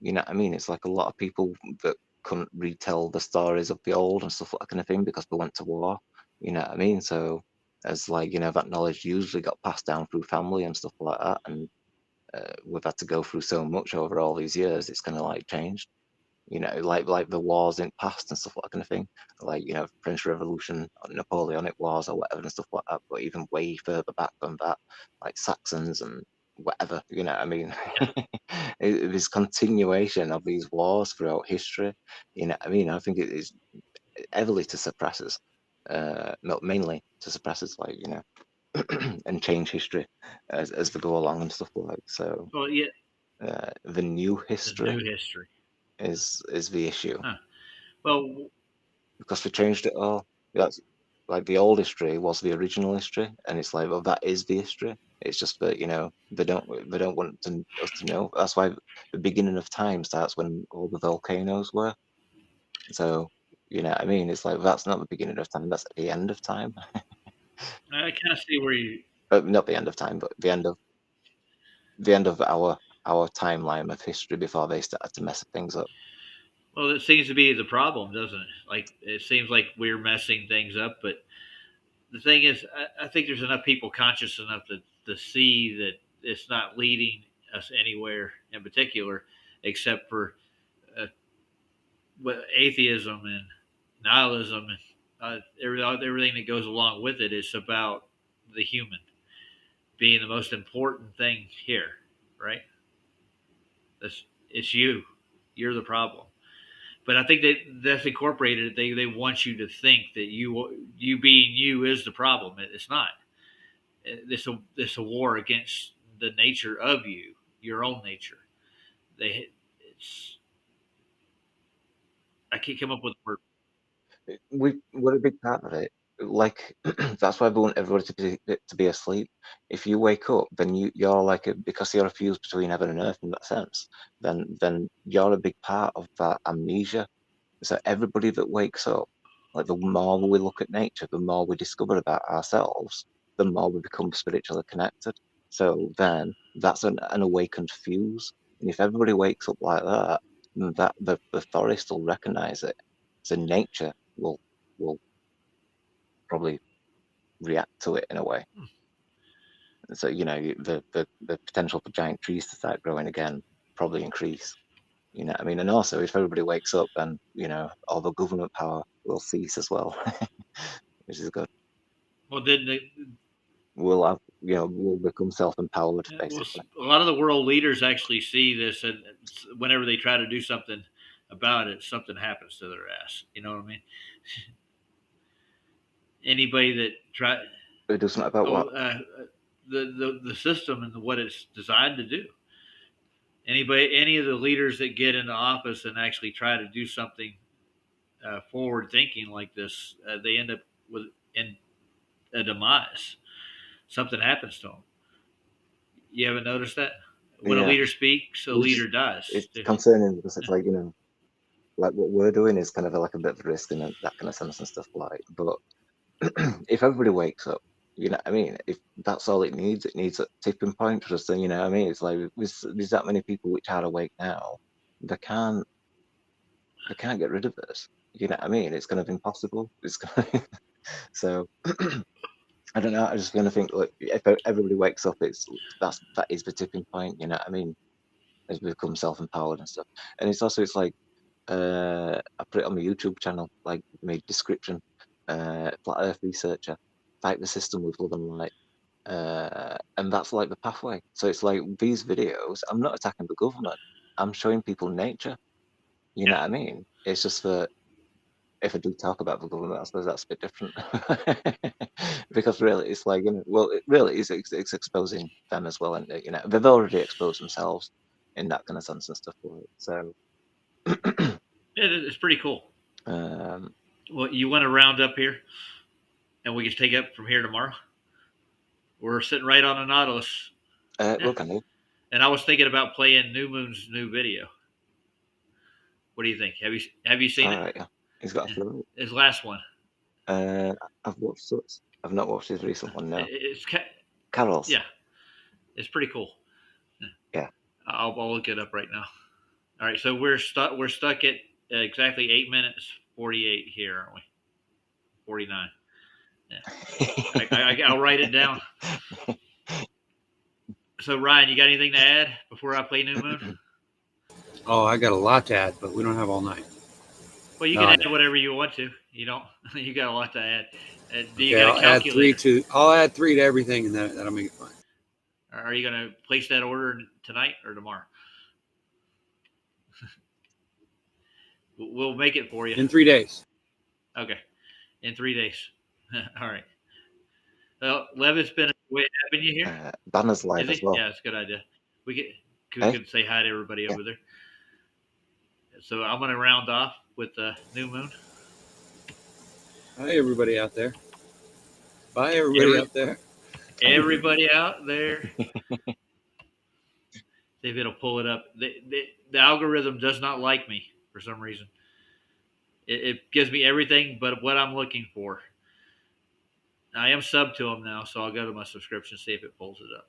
You know what I mean? It's like a lot of people that couldn't retell the stories of the old and stuff like that kind of thing because they went to war. You know what I mean? So, as like, you know, that knowledge usually got passed down through family and stuff like that. And we've had to go through so much over all these years, it's kind of like changed. You know, like the wars in past and stuff like that kind of thing, like you know, French Revolution, Napoleonic Wars or whatever and stuff like that. But even way further back than that, like Saxons and whatever. You know, what I mean, this continuation of these wars throughout history. You know, what I mean, I think it is heavily to suppress us, mainly to suppress us, like you know, and change history as they go along and stuff like that. So. Well, yeah. The new history. The new history is the issue. Huh. Well, because we changed it all. That's like the old history was the original history, and it's like, well, that is the history. It's just that you know they don't want us to know. That's why the beginning of time starts when all the volcanoes were. So you know what I mean? It's like that's not the beginning of time. That's the end of time. I kind of see where you. Not the end of time, but the end of our timeline of history before they started to mess things up. Well, it seems to be the problem, doesn't it? Like it seems like we're messing things up, but the thing is, I think there's enough people conscious enough to see that it's not leading us anywhere in particular, except for uh, atheism and nihilism and everything that goes along with it. It's about the human being the most important thing here, right? It's you. You're the problem. But I think that's incorporated. They want you to think that you being you is the problem. It's not. It's a war against the nature of you, your own nature. They it's I can't come up with a word. We're a big part of it. Like that's why we want everybody to be asleep. If you wake up, then you're like because you're a fuse between heaven and earth in that sense. Then you're a big part of that amnesia. So everybody that wakes up, like the more we look at nature, the more we discover about ourselves, the more we become spiritually connected. So then that's an awakened fuse. And if everybody wakes up like that, then that the forest will recognize it. So nature will probably react to it in a way. So the potential for giant trees to start growing again probably increase. You know what I mean? And also, if everybody wakes up, then all the government power will cease as well, which is good. Well, didn't it, We'll have, we'll become self-empowered, well, basically. a lot of the world leaders actually see this, and whenever they try to do something about it, something happens to their ass. You know what I mean? Anybody that try We do something about oh what? the system and what it's designed to do. Any of the leaders that get into office and actually try to do something forward thinking like this, they end up with in a demise. Something happens to them. You haven't noticed that? When a Yeah, leader speaks, a leader dies. it's concerning because it's like like what we're doing is kind of like a bit of a risk and that kind of sense and stuff like. But if everybody wakes up, you know what I mean? If that's all it needs a tipping point for us. Then you know what I mean? It's like there's that many people which are awake now, they can't get rid of this. You know what I mean? It's kind of impossible. It's kind of, so I don't know. I just kind of think like if everybody wakes up, that is the tipping point. You know what I mean? As we become self-empowered and stuff. And it's like I put it on my YouTube channel, like my description, flat Earth researcher, fight the system with love and light. And that's like the pathway. So it's like these videos, I'm not attacking the government. I'm showing people nature. You know Yeah. what I mean? It's just that if I do talk about the government, I suppose that's a bit different. Because really, it's like, well, it really is, it's exposing them as well. And, they've already exposed themselves in that kind of sense and stuff. So, It's pretty cool. um, Well, you want to round up here, and we can take up from here tomorrow. We're sitting right on a Nautilus. well, can you? And I was thinking about playing New Moon's new video. What do you think? Have you seen All it? right, yeah. He's got a float. His last one. I've watched such. I've not watched his recent one, no. It's Carol's. yeah, it's pretty cool. Yeah. I'll look it up right now. All right, so we're stuck. We're stuck at exactly 8 minutes 48 here, aren't we? 49. Yeah. I'll write it down. So Ryan, you got anything to add before I play New Moon? Oh, I got a lot to add, but we don't have all night. Well, you can add whatever you want to. You don't. You got a lot to add. Do you Okay, got a calculator? I'll add 3 to everything, and that'll make it fine. Are you going to place that order tonight or tomorrow? We'll make it for you In 3 days. Okay, in 3 days. All right. Well, Lev, it's been a way having you here. Banner's live as well. Yeah, it's a good idea. We could say hi to everybody over there. So I'm going to round off with New Moon. Hi, everybody out there. Bye, everybody out there. Everybody out there. See if it'll pull it up. The algorithm does not like me for some reason. It gives me everything but what I'm looking for. I am sub to them now, so I'll go to my subscription, see if it pulls it up.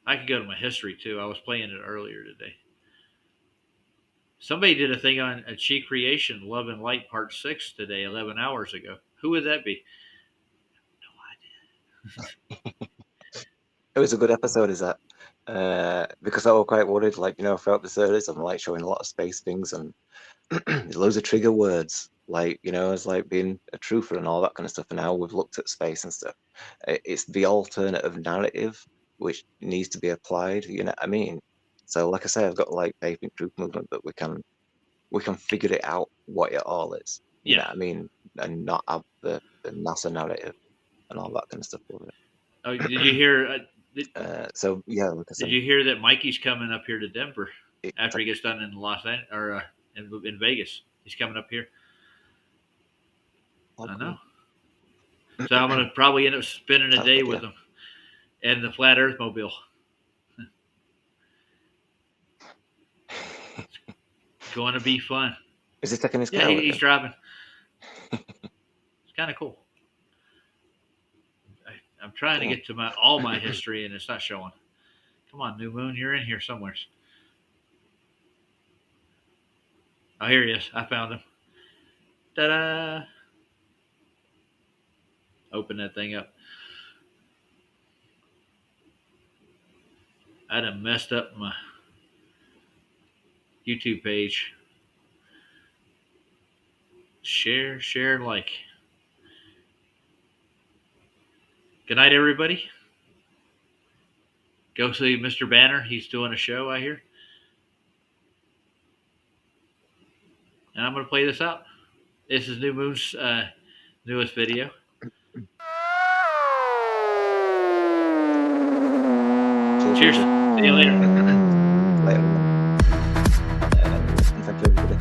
I could go to my history too. I was playing it earlier today. Somebody did a thing on a Chi Creation, Love and Light Part 6 today, 11 hours ago. Who would that be? It was a good episode, is that? Because I was quite worried, like, throughout the series, I'm like showing a lot of space things and there's loads of trigger words, like, as like being a truther and all that kind of stuff. And now we've looked at space and stuff. It's the alternative narrative which needs to be applied. You know what I mean? So, like I say, I've got like faith in truth movement that we can figure it out what it all is. You know what I mean? And not have the NASA narrative and all that kind of stuff over it. Oh, did you hear? So yeah, like I said, Did you hear that Mikey's coming up here to Denver it- after he gets done in Los Angeles or in Vegas? He's coming up here. I know. So I'm gonna probably end up spending a Sounds day good, with him and the Flat Earth Mobile. It's going to be fun. Is he taking his Yeah, car with he's him? driving. It's kind of cool. I'm trying to get to all my history, and it's not showing. Come on, New Moon, you're in here somewhere. Oh, here he is. I found him. Ta-da! Open that thing up. I done messed up my YouTube page. Share, like. Good night, everybody. Go see Mr. Banner. He's doing a show, I hear. And I'm going to play this out. This is New Moon's newest video. Cheers. See you later. Later. Thank you, everybody.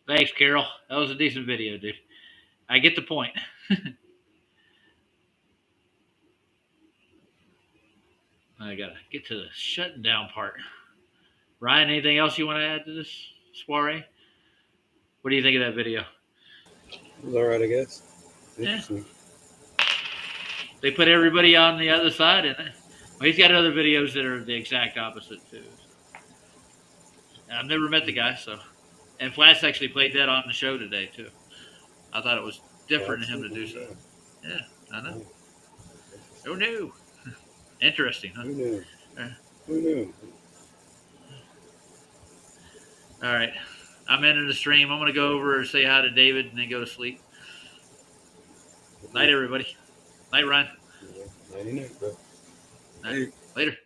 Thanks, Carol. That was a decent video, dude. I get the point. I gotta get to the shutting down part. Ryan, anything else you want to add to this soiree? What do you think of that video? It was all right, I guess. Yeah. Interesting. They put everybody on the other side, and well, he's got other videos that are the exact opposite too. I've never met the guy, so. And Flats actually played that on the show today too. I thought it was different in him to do so. Yeah, I know. Who knew? Interesting, huh? Who knew? Yeah. Who knew? All right. I'm ending the stream. I'm going to go over and say hi to David and then go to sleep. Night, everybody. Night, Ryan. Nighty night, bro. Night. Later.